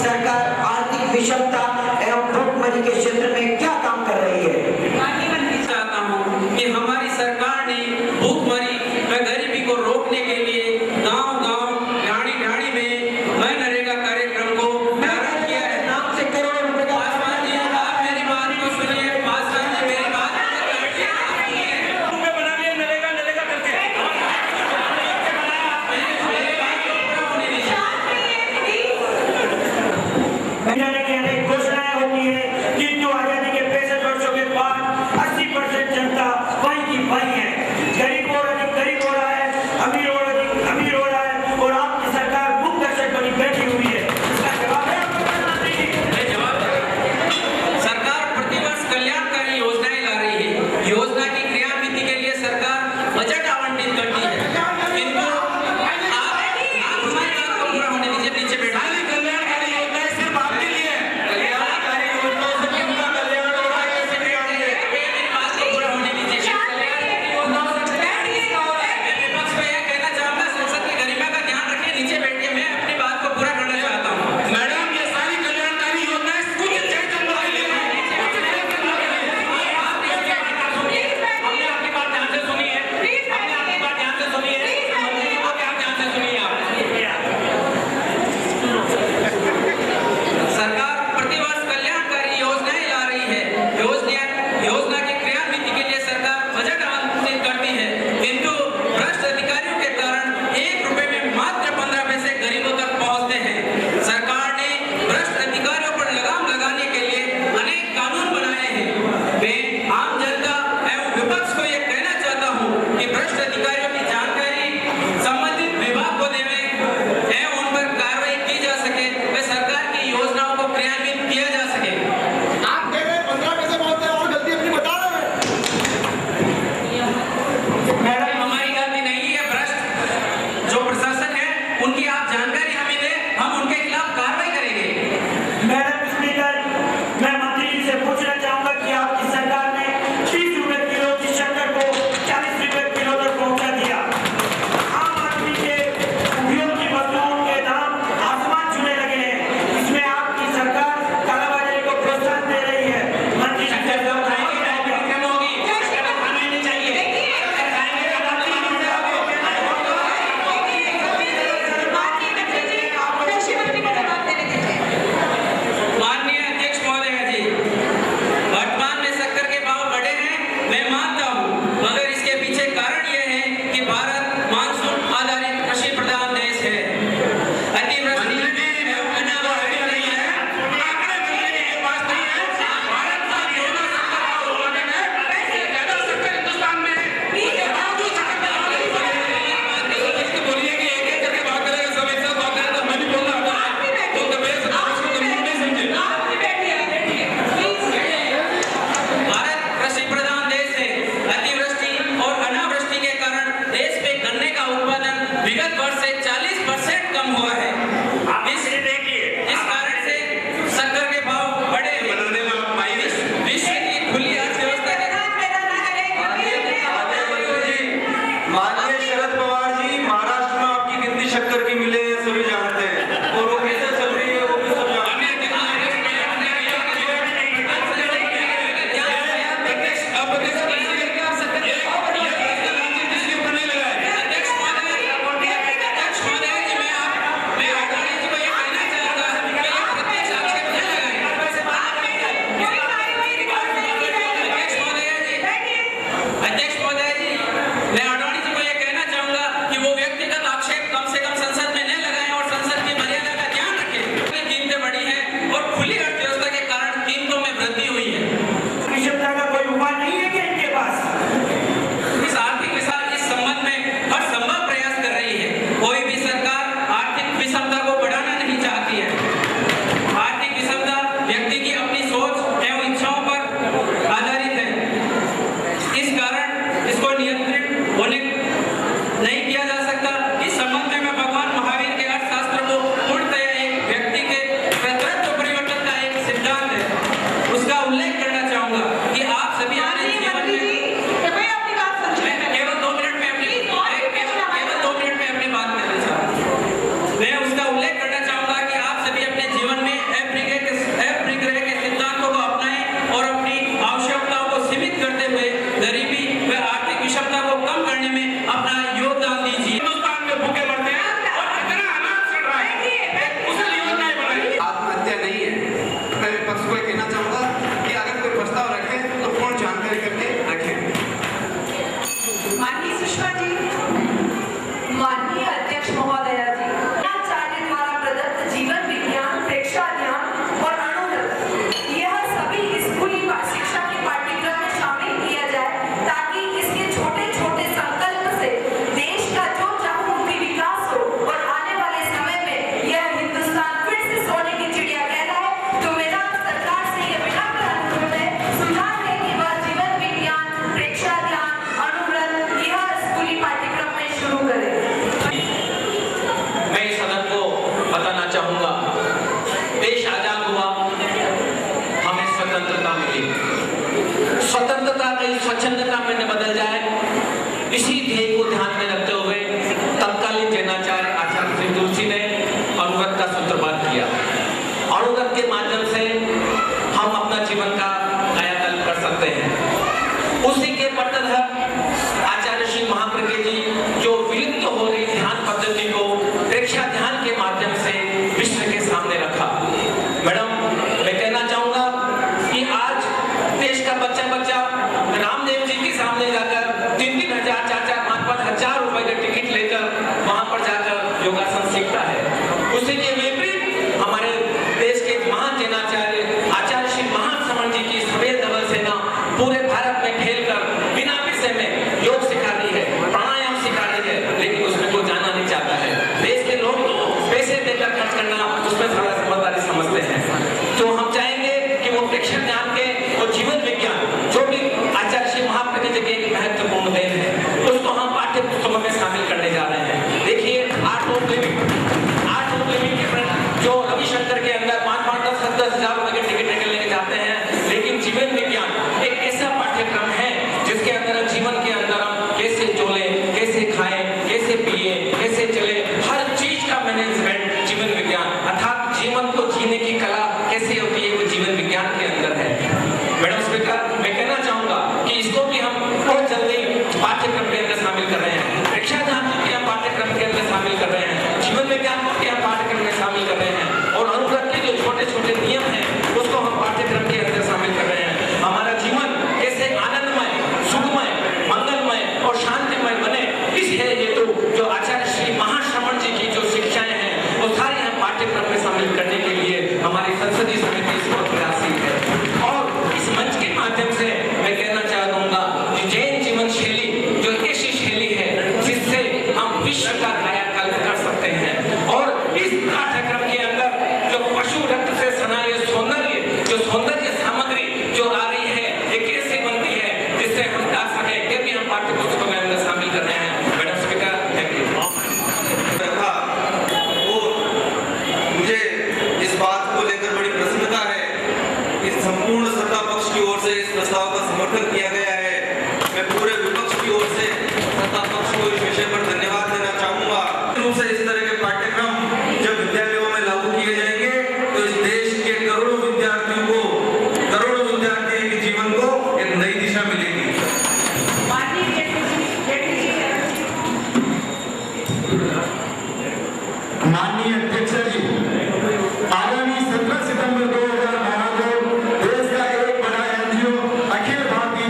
सरकार आर्थिक विषमता एवं भुखमरी के क्षेत्र में क्या काम कर रही है? माननीय मंत्री चाहता हूँ कि हमारी सरकार ने भूखमरी व गरीबी को रोकने के लिए गांव-गांव, ढाणी-ढाणी में मनरेगा कार्यक्रम को प्रारंभ किया है। नाम से करोड़ों रुपए का पासवान जी, आप मेरी बात को सुनिए। पासवान जी, मेरी बात को सुनिए। बना लिया नरेगा नरेगा करके मेरी बात को पूरा होने दीजिए। घोषणाएं होती है कि 2000 अनुगत के माध्यम से हम अपना जीवन का कायाकल्प कर सकते हैं। उसी के पट्टधर आचार्य श्री महाप्रज्ञ जी जो विलुप्त हो रही ध्यान पद्धति को प्रेक्षा ध्यान के माध्यम से विश्व के सामने रखा। मैडम, मैं कहना चाहूंगा कि आज देश का बच्चा रामदेव जी के सामने जाकर 3-3 हजार 4-4 5-5 हजार रुपए के टिकट लेकर वहां पर जाकर योगासन सीखता है। उसी के विपरीत हमारे देश के महान जैनाचार्य आचार्य श्री महासमण जी की सफेद धवल सेना पूरे भारत में फैलकर बिना पैसे में योग सिखा रही है, प्राणायाम सिखा रही है, लेकिन उसमें कोई जाना नहीं चाहता है। देश के लोग पैसे देकर खर्च करना उसमें थोड़ा समझदारी समझते हैं। तो हम चाहेंगे कि वो प्रेक्षक ध्यान के और जीवन विज्ञान जो भी आचार्य श्री महाप्रज्ञ जी के एक महत्वपूर्ण देन है, उसको हम पाठ्य पुस्तकों में शामिल करने जा रहे हैं। देखिए, आर्ट ऑफ लिविंग के जो रविशंकर के अंदर 5-5-10 हजार रुपए के टिकट निकल लेके जाते हैं, लेकिन जीवन विज्ञान एक ऐसा पाठ्यक्रम है जिसके अंदर जीवन के अंदर हम कैसे चले, कैसे खाएं, कैसे पिए, कैसे चले, हर चीज का मैनेजमेंट जीवन विज्ञान अर्थात जीवन को जीने की कला कैसे होती है वो जीवन विज्ञान के अंदर है। मैडम स्पीकर, मैं कहना चाहूंगा कि इसको भी हम बहुत जल्दी पाठ्यक्रम के अंदर शामिल कर रहे हैं। प्रेक्षा ध्यान को भी हम पाठ्यक्रम के अंदर शामिल कर रहे हैं, जीवन विज्ञान को भी हम पाठ्यक्रम में शामिल कर रहे हैं, और अनुव्रत के जो छोटे-छोटे नियम हैं उसको हम पाठ्यक्रम के अंदर शामिल कर रहे हैं। हमारा जीवन कैसे आनंदमय, सुखमय, मंगलमय और शांतिमय बने, इस हेतु जो आचार्य श्री महाश्रमण जी की जो शिक्षाएं हैं वो सारी हम पाठ्यक्रम में शामिल करने के लिए हमारी संसदीय समिति इस वक्त प्रयासशील है। और इस मंच के माध्यम से मैं कहना चाहूंगा कि जैन जीवन शैली जो एक ऐसी शैली है जिससे हम विश्व का कायाकल्प कर सकते हैं। और इस पाठ्यक्रम के अंदर जो पशु रक्त से सना ये सौंदर्य सामग्री जो आ रही है ये कैसे बनती है जिससे हम गा सके, ये भी हम पाठ्य पुस्तकों में अंदर शामिल कर रहे हैं। Madam speaker, thank you. मुझे इस बात को लेकर बड़ी प्रसन्नता है कि संपूर्ण सत्ता पक्ष की ओर से इस प्रस्ताव का समर्थन किया गया है। मैं पूरे विपक्ष की ओर से सत्ता पक्ष को इस विषय पर धन्यवाद देना चाहूंगा। रूप से इस तरह के पाठ्यक्रम जब विद्यालयों में लागू किए जाएंगे तो इस देश के करोड़ों विद्यार्थियों के जीवन को एक नई दिशा मिलेगी। माननीय अध्यक्ष जी, आगामी 17 सितंबर 2012 को देश का एक बड़ा एनजीओ अखिल भारतीय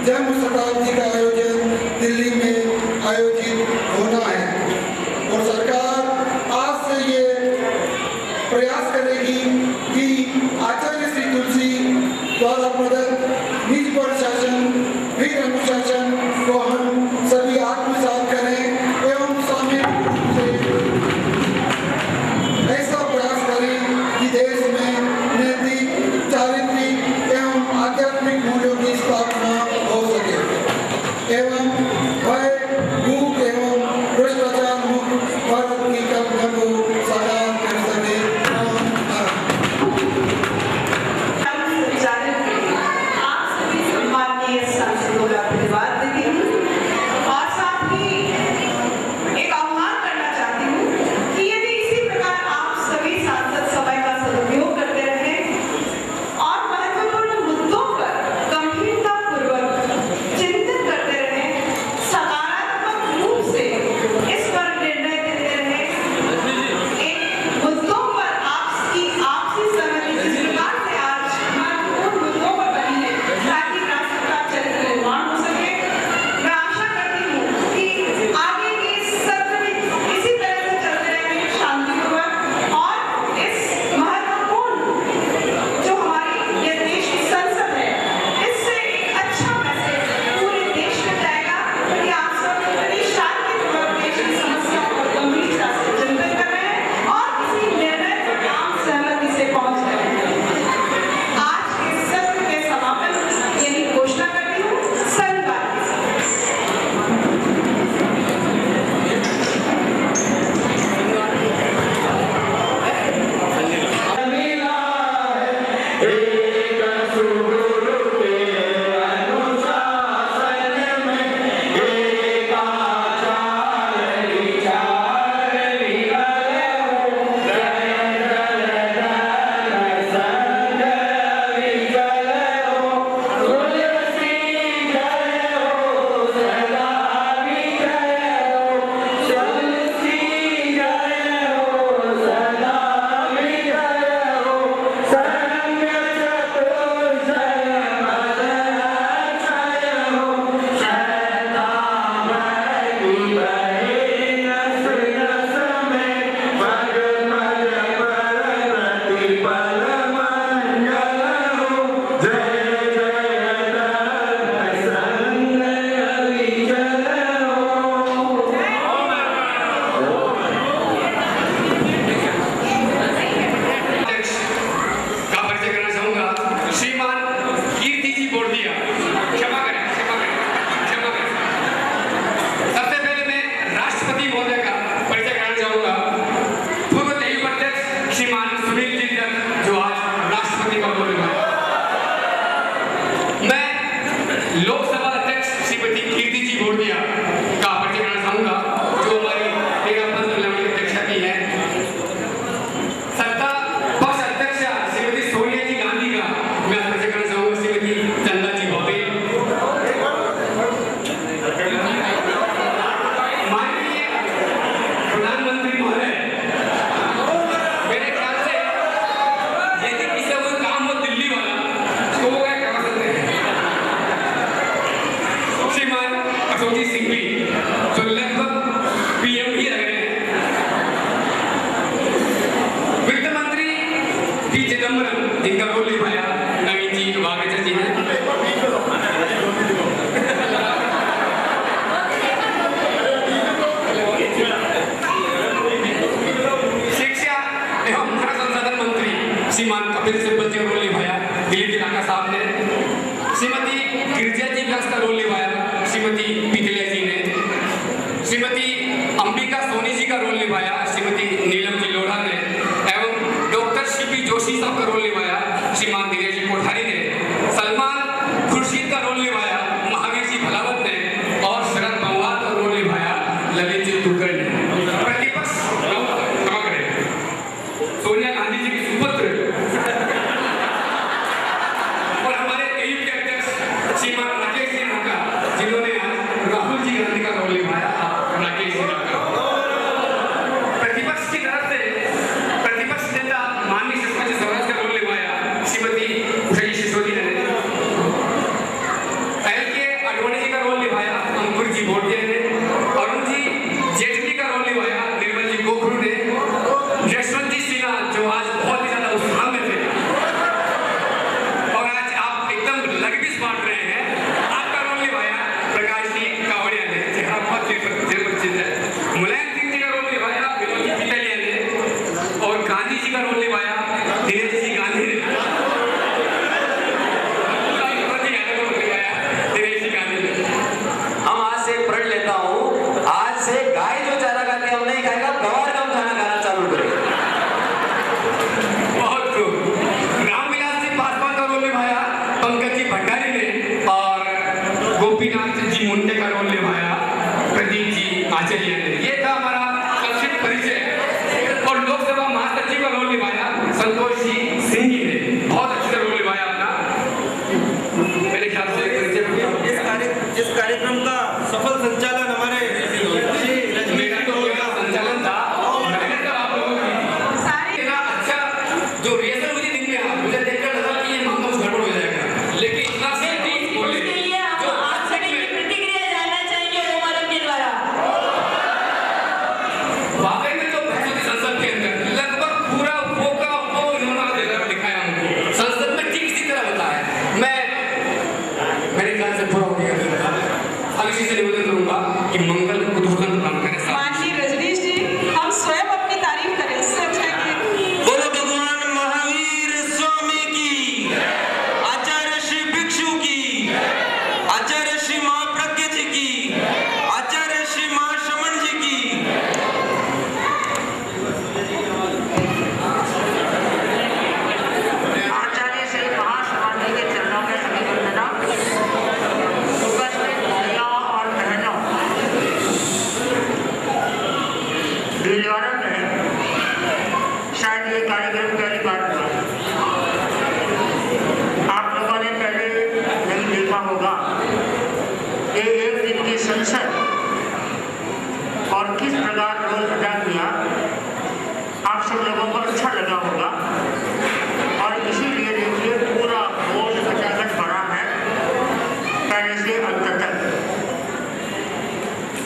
जन्म शताब्दी का आयोजन दिल्ली में आयोजित होना है और सरकार आज से ये प्रयास करेगी कि आचार्य श्री तुलसी द्वारा प्रदत्त निज प्रशासन फिर अनुशासन को हम सभी आत्मसात करें एवं सामूहिक रूप से ऐसा प्रयास करें कि देश में नैतिक, चारित्रिक एवं आध्यात्मिक मूल्यों की स्थापना हो सके एवं भय, भूख एवं भ्रष्टाचार मुक्त भारत की कल्पना को साकार कर सके। आप सभी सम्माननीय सांसदों का धन्यवाद देती हूँ और साथ ही एक आह्वान करना चाहती हूँ कि यदि इसी प्रकार आप सभी सांसद समय का सदुपयोग करते रहे और महत्वपूर्ण मुद्दों पर गंभीरतापूर्वक चिंतन करते रहे, सकारात्मक रूप से इस पर निर्णय देते रहे, एक मुद्दों पर आपसी सहमति जिस प्रकार से आज महत्वपूर्ण मुद्दों पर बनी है ताकि राष्ट्र का चरित्र निर्माण हो सके, मैं आशा करती हूँ कि आगे के इस सत्र में इसी तरह से चलते रहेंगे शांतिपूर्वक और इस महत्वपूर्ण जो हमारी ये देश की संसद है, इससे एक अच्छा मैसेज पूरे देश में जाएगा कि आप सब बड़ी शांतिपूर्वक देश की समस्याओं पर गंभीरता से चिंतन कर रहे हैं और किसी निर्णय पर आम सहमति से पहुंच रहे हैं। आज के सत्र के समापन यही घोषणा करती हूँ। संघ लोकसभा अध्यक्ष श्रीमती कीर्ति जी बोर्दिया का परिचय कराना चाहूंगा, जो हमारी तेरह पंद्रह लेवल की अध्यक्षा की है। सत्ता पक्ष अध्यक्ष श्रीमती सोनिया जी गांधी का मैं परिचय कराना चाहूंगा, श्रीमती चंदा जी बॉबे। माननीय प्रधानमंत्री महोदय, मेरे ख्याल से यदि किसी कोई काम हो दिल्ली वाला तो वो क्या कर सकते हैं, श्रीमान अशोक सिंह भी जो लगभग पीएम भी रह रहे हैं। वित्त मंत्री पी चिदम्बरम जिनका रोल निभाया नवीन जी वागेचर जी ने। शिक्षा एवं मानव संसाधन मंत्री श्रीमान कपिल सिब्बल जी का रोल निभाया दिलीप तिलाका साहब ने। श्रीमती गिरिजा जी का रोल निभाया श्रीमती पितलिया जी ने। गोपीनाथ जी मुंडे का रोल निभाया प्रदीप जी आचार्य ने। ये था हमारा संक्षिप्त परिचय। और लोकसभा महासचिव का रोल निभाया संतोष जी सिंह जी ने, बहुत अच्छा रोल निभाया अपना। मेरे ख्याल से इस कार्यक्रम का सफल संचालन हमारे श्री रजनी का संचालन था। आप लोगों की इतना अच्छा जो रिहर्सल हुई दिन में, मुझे देखकर लगा कि ये मामला गड़बड़ हो जाएगा, लेकिन इतना सही बोले जो आज तक में प्रतिक्रिया जानना चाहिए उमर के द्वारा। वाकई में जो संसद के अंदर लगभग पूरा वो उन्होंने दिखाया हमको। संसद में ठीक इसी तरह होता है। मैं मेरे ख्याल से पूरा हो गया। अब इसी से निवेदन करूंगा कि मंगल उद्बोधन प्रदान करें। माननीय रजनीश जी, हम स्वयं अपनी तारीफ करें, इससे अच्छा है कि बोलो भगवान महावीर स्वामी की, आचार्य श्री भिक्षु की, आचार्य श्री महाप्रज्ञ जी की, आचार्य श्री महाश्रमण जी की। आचार्य श्री महाश्रमण जी के चरणों में अभिवंदना। उपस्थित भैया और बहनों, भीलवाड़ा में शायद ये कार्यक्रम पहली बार हुआ। आप लोगों ने पहले नहीं देखा होगा। ये एक दिन की संसद और किस प्रकार रोल अदा किया, आप सब लोगों को अच्छा लगा होगा। और इसीलिए देखिए पूरा रोल अचानक बढ़ा है पहले से अंत तक।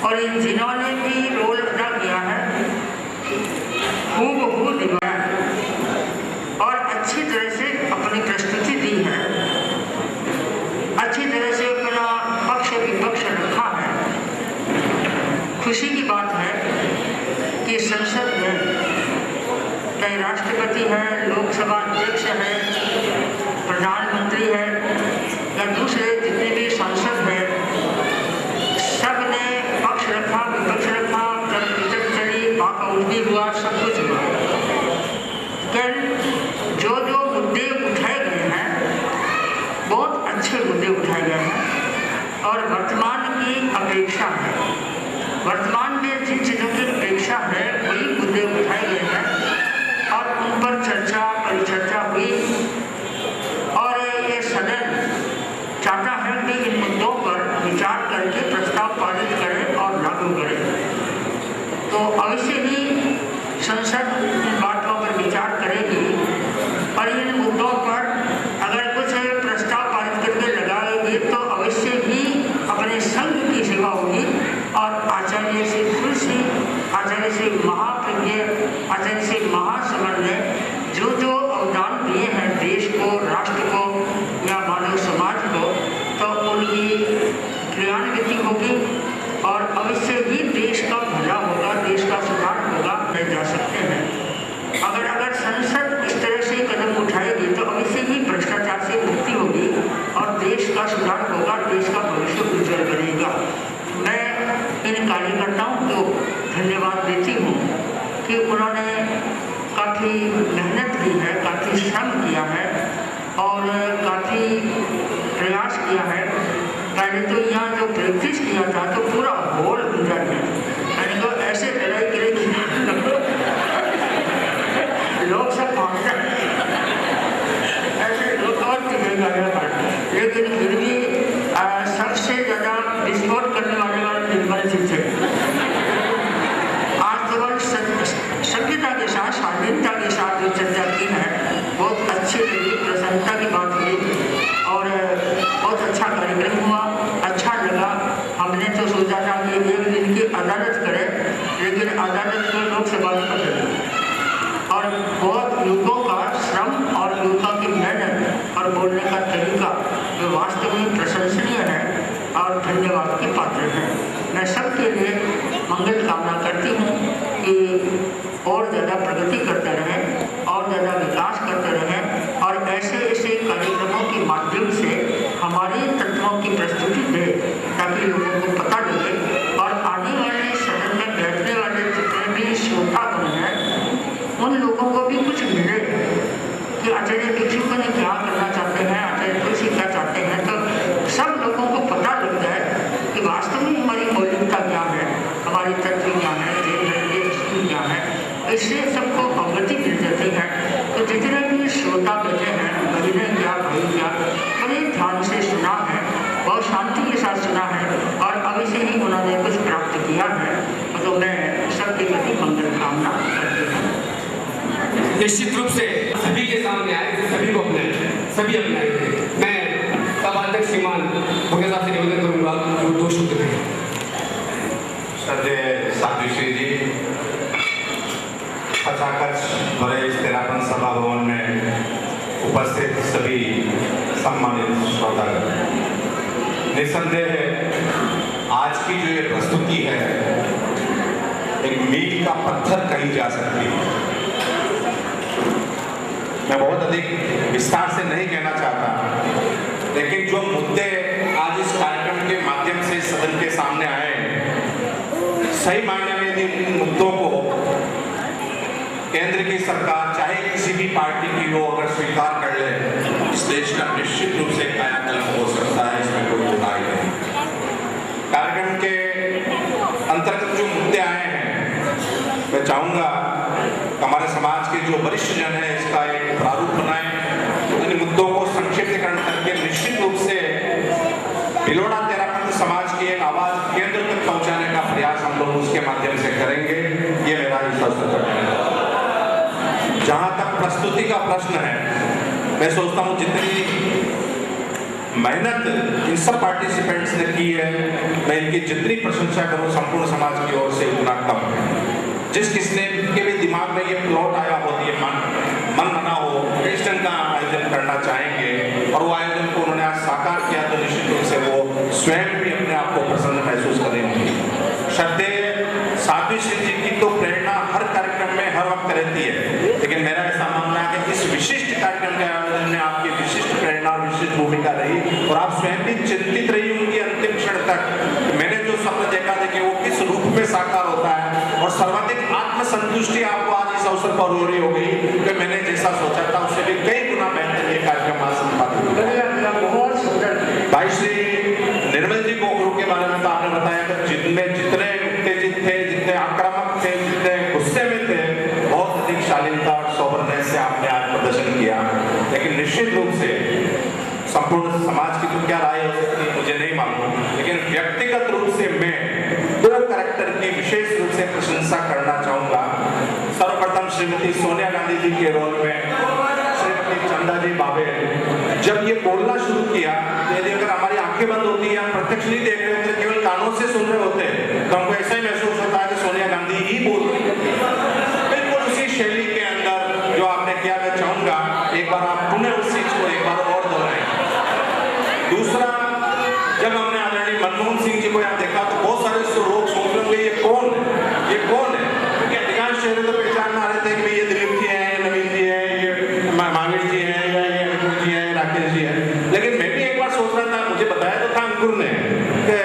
और इन जिन्होंने भी रोल अदा किया है खूब निभाया है और अच्छी तरह से अपनी प्रस्तुति दी है, अच्छी तरह से अपना पक्ष विपक्ष रखा है। खुशी की बात है कि संसद में कई राष्ट्रपति हैं, लोकसभा अध्यक्ष हैं, प्रधानमंत्री हैं या दूसरे जितने भी सांसद हैं, सब ने पक्ष रखा, विपक्ष रखा, चर्चा चली, वाकआउट भी हुआ, सब कुछ हुआ। जो जो मुद्दे उठाए गए हैं बहुत अच्छे मुद्दे उठाए गए हैं और वर्तमान की अपेक्षा है, वर्तमान में जिन चीज़ों की अपेक्षा है वही मुद्दे उठाए गए हैं और उन पर चर्चा परिचर्चा हुई। और ये सदन चाहता है कि इन मुद्दों पर विचार करके प्रस्ताव पारित करें और लागू करें। तो अवश्य ही संसद इन बातों पर विचार करेगी और इन मुद्दों पर अगर कुछ प्रस्ताव पारित करके लगाएगी तो अवश्य ही अपने संघ की सेवा होगी। और आचार्य श्री फिर से आचार्य श्री महाप्रज्ञ, आचार्य श्री महाश्रमण ने जो जो अवदान दिए हैं देश को, राष्ट्र को या मानव समाज को, तो उनकी क्रियान्विति होगी और अवश्य ही देश का भला होगा, देश का सुधार होगा। जा सकते हैं अगर संसद इस तरह से कदम उठाएगी तो अवश्य ही भ्रष्टाचार से मुक्ति होगी और देश का सुधार होगा, देश का भविष्य उज्जवल बनेगा। मैं इन कार्यकर्ताओं को धन्यवाद देती हूँ कि उन्होंने काफ़ी मेहनत की है, काफ़ी श्रम किया है और काफ़ी प्रयास किया है। पहले तो यहाँ जो प्रैक्टिस किया था तो पूरा हॉल गूंजा गया, यानी तो ऐसे लड़ाई करेगी लोग सब भागते ऐसे लोग और लेकिन फिर भी सबसे ज़्यादा विस्फोट करने वाले निर्मल सिंह थे। आज केवल सभ्यता के साथ, स्वाधीनता के साथ जो चर्चा की है बहुत अच्छी लगी, प्रसन्नता की बात हुई और बहुत अच्छा कार्यक्रम हुआ, अच्छा लगा। हमने तो सोचा था कि एक दिन की अदालत करें, लेकिन अदालत को लोकसभा में बदल और बहुत युगों का श्रम और युगों की मेहनत और बोलने का तरीका जो वास्तव में प्रशंसनीय है और धन्यवाद के पात्र है। मैं सबके लिए मंगल कामना करती हूँ कि और ज़्यादा प्रगति करते रहें और ज़्यादा विकास करते रहें और ऐसे ऐसे कार्यक्रमों के माध्यम से हमारे तत्वों की प्रस्तुति दें ताकि लोगों को पता लगे और आने वाले सदन में बैठने वाले जितने भी श्रोतागण हैं उन लोगों को भी कुछ मिले कि आचार्य भिक्षु ने क्या करना चाहते हैं, आचार्य तुलसी क्या चाहते हैं, तो सब लोगों को पता लग जाए सम्मानित श्रोतागण, निसंदेह आज की जो ये प्रस्तुति है एक मील का पत्थर कही जा सकती है। मैं बहुत अधिक विस्तार से नहीं कहना चाहता, लेकिन जो मुद्दे आज इस कार्यक्रम के माध्यम से सदन के सामने आए हैं, सही मायने में यदि इन मुद्दों को केंद्र की सरकार चाहे किसी भी पार्टी की हो अगर स्वीकार कर ले, इस देश का निश्चित रूप से कायाकल्प हो सकता है, इसमें कोई बुराई नहीं। कार्यक्रम के अंतर्गत जो मुद्दे आए हैं, मैं चाहूंगा हमारे समाज के जो वरिष्ठ जन है इसका एक प्रारूप बनाएं, इन मुद्दों को संक्षिप्तीकरण करके निश्चित रूप से भिलोड़ा तेरापंथ समाज की एक आवाज केंद्र तक पहुंचाने का प्रयास हम लोग उसके माध्यम से करेंगे। ये मेरा विश्वास है। जहां तक प्रस्तुति का प्रश्न है, मैं सोचता हूं जितनी मेहनत इन सब पार्टिसिपेंट्स ने की है, मैं इनकी जितनी प्रशंसा करूं संपूर्ण समाज की ओर से उतना कम है। जिस किसने के भी दिमाग में ये प्लॉट आया हो, ये मन बना हो क्रिश्चियन का आयोजन करना चाहेंगे और वो आयोजन को उन्होंने आज साकार किया, तो निश्चित रूप से वो स्वयं भी अपने आप को प्रसन्न महसूस करेंगे। श्रद्धेय साध्वी सिंह जी की तो प्रेरणा हर कार्यक्रम में हर वक्त रहती है, लेकिन मेरा ऐसा मानना है कि इस विशिष्ट कार्यक्रम के आयोजन में आपकी विशिष्ट प्रेरणा और विशिष्ट भूमिका रही और आप स्वयं भी चिंतित रही होंगी अंतिम क्षण तक। मैंने जो सपना देखा था कि वो किस रूप में साकार होता है और सर्वाधिक आत्मसंतुष्टि आपको आज इस अवसर पर हो रही होगी कि मैंने जैसा सोचा था उससे भी कई गुना बेहतर ये कार्यक्रम आज संपादित हुआ। भाई श्री निर्मल जी गोखरू के बारे में तो आपने बताया कि जिनमें जितने उत्तेजित थे, जितने आक्रामक थे, जितने गुस्से में थे, बहुत अधिक शालीनता और सोबरनेस से आपने आज प्रदर्शन किया। लेकिन निश्चित रूप से संपूर्ण समाज की तो क्या राय हो सकती है मुझे नहीं मालूम, लेकिन व्यक्तिगत रूप से मैं दो कैरेक्टर की विशेष रूप से प्रशंसा करना चाहूंगा। सर्वप्रथम श्रीमती सोनिया गांधी जी के रोल में श्रीमती चंदा जी बाबेल जब ये बोलना शुरू किया, यदि अगर हमारी आंखें बंद होती है, प्रत्यक्ष नहीं देख रहे होते, केवल कानों से सुन रहे होते, तो हमको ऐसा ही महसूस होता है कि सोनिया गांधी ही बोल रही है। बिल्कुल उसी शैली के अंदर जो आपने किया, मैं चाहूंगा एक बार आप पुनः उस चीज को एक बार और दोहराएं। दूसरा, जब हमने आदरणीय मनमोहन सिंह जी को यहाँ देखा तो बहुत सारे लोग सोच रहे होंगे ये कौन है, ये कौन है, क्योंकि अधिकांश चेहरे तो पहचान आ रहे थे कि ये दिलीप जी हैं, नवीन जी हैं, ये महावीर जी हैं, या ये अंकुर जी हैं, राकेश जी हैं। लेकिन मैं भी एक बार सोच रहा था, मुझे बताया तो था अंकुर ने कि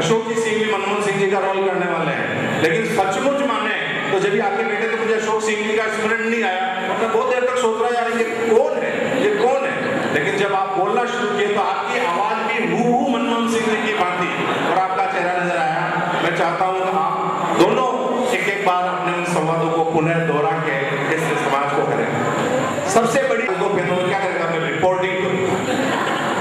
अशोक जी सिंह भी मनमोहन सिंह जी का रोल करने वाले हैं, लेकिन सचमुच माने तो जब भी आके बैठे तो मुझे अशोक सिंह जी का स्मरण नहीं आया। मैं बहुत देर तक सोच रहा यार ये कौन है, ये कौन है, लेकिन जब आप बोलना शुरू किए तो आपकी आवाज भी हूबहू मनमोहन सिंह जी की भांति और आपका चेहरा नजर आया। मैं चाहता हूं कि आप दोनों एक बार अपने उन संवादों को पुनः दोहरा के इस समाज को करें। सबसे बड़ी क्या करेगा, मैं रिपोर्टिंग करूंगा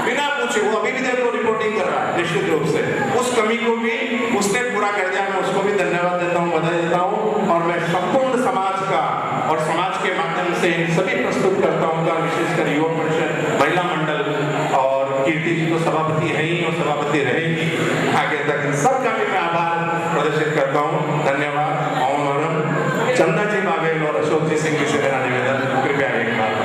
बिना पूछे, वो अभी भी देखो रिपोर्टिंग कर रहा है, निश्चित रूप से उस कमी को भी उसने पूरा कर दिया। मैं उसको भी धन्यवाद देता हूँ, बधाई देता हूँ और मैं संपूर्ण समाज का और समाज के माध्यम से सभी प्रस्तुतकर्ताओं का, विशेषकर युवा परिषद, महिला मंडल और कीर्ति जी तो सभापति है ही और सभापति रहेंगी आगे तक, इन सबका भी मैं आभार प्रदर्शित करता हूँ। धन्यवाद। ओम नमः। चंदा जी बाबेल और अशोक जी सिंह जी से मेरा निवेदन, कृपया एक बार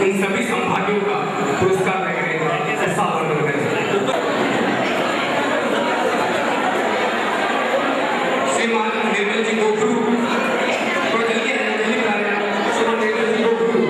इन सभी संभागियों का पुरस्कार लेकर ऐसा आनंद है। श्रीमान निर्मल जी गोखरू थोड़ा जल्दी बना रहे हैं। श्रीमान निर्मल जी गोखरू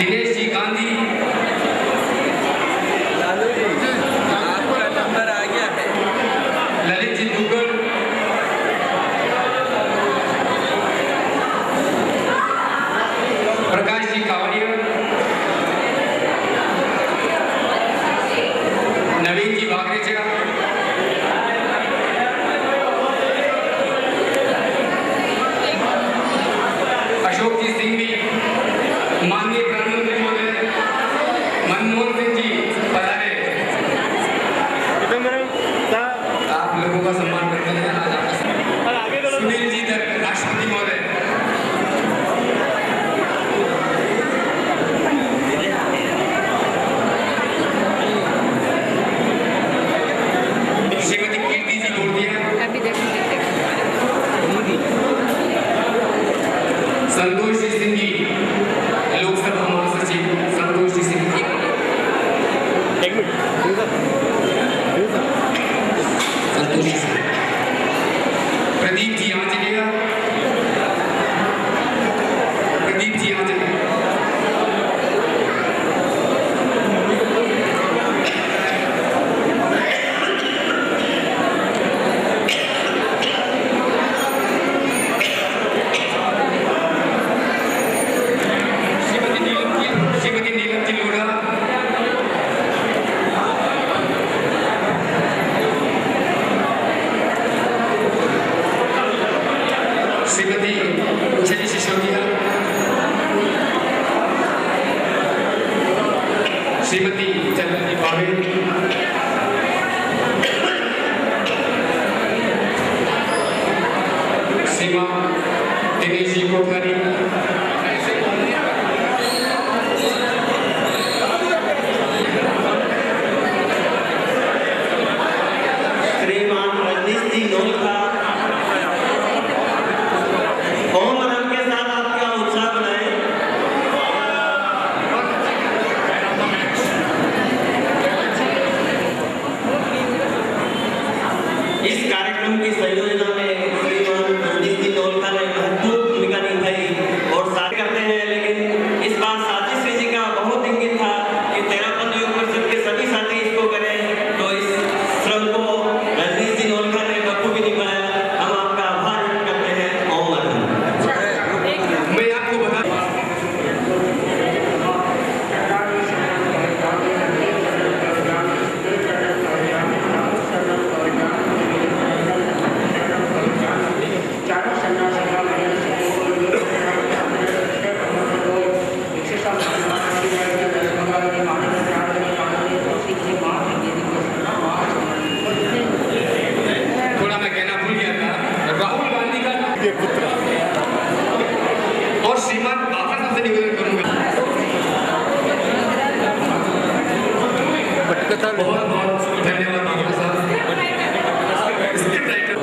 दिनेश जी गांधी, आपका नंबर आ गया है। ललित जी दुग्गल, प्रकाश जी कावड़िया, नवीन जी बागरेचा, अशोक जी सिंघवी, माननीय प्रधानमंत्री महोदय मनमोहन सिंह जी पधारे। आप लोगों का सम्मान करते हैं आज आपका सुनील जी राष्ट्रपति महोदय, श्रीमती कीर्ति जी गोरदिया, संतोष जी सिंह जी लोकसभा महासचिव, संतोष जी सिंह जी, संतोष जी सिंह, प्रदीप जी आंजनेया, प्रदीप जी आंजनेया, श्रीमती नीलम जी लोढ़ा, श्रीमती छली सिसोदिया, श्रीमती चंद्रजी भावे, सीमा दिनेश जी कोठारी, श्रीमान रजनीश जी नोलखा, ओम आनंद के साथ आपका उत्साह बनाएं। इस कार्यक्रम की संयोजना में श्रीमान रजनीश जी नोलखा ने महत्वपूर्ण भूमिका निभाई और साथ करते हैं, लेकिन इस बार साथी श्री जी का बहुत इंगित था कि 13 योग परिषद के सभी साथी इसको करें, तो इस श्रम को रजनीश जी नोलखा ने बखूबी निभाया। हम आपका आभार व्यक्त करते हैं। ओम आनंद। मैं आपको बता थोड़ा मैं कहना भूल गया था, राहुल गांधी का पुत्र और श्रीमान बाबा साहब से निवेदन करूंगा, बहुत बहुत धन्यवाद बाबा साहब। Script writer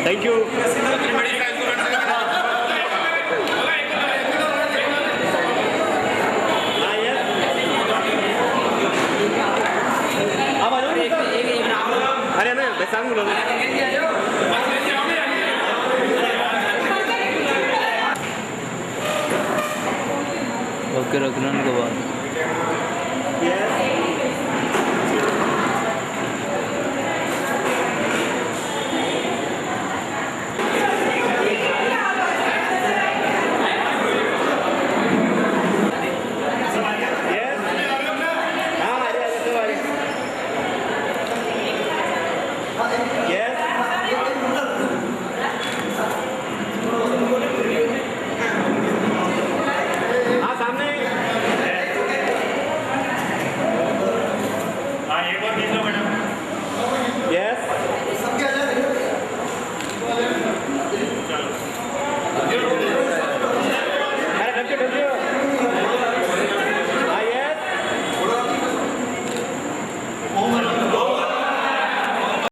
thank you. अरे मैं सांगू ओके रखना के बाद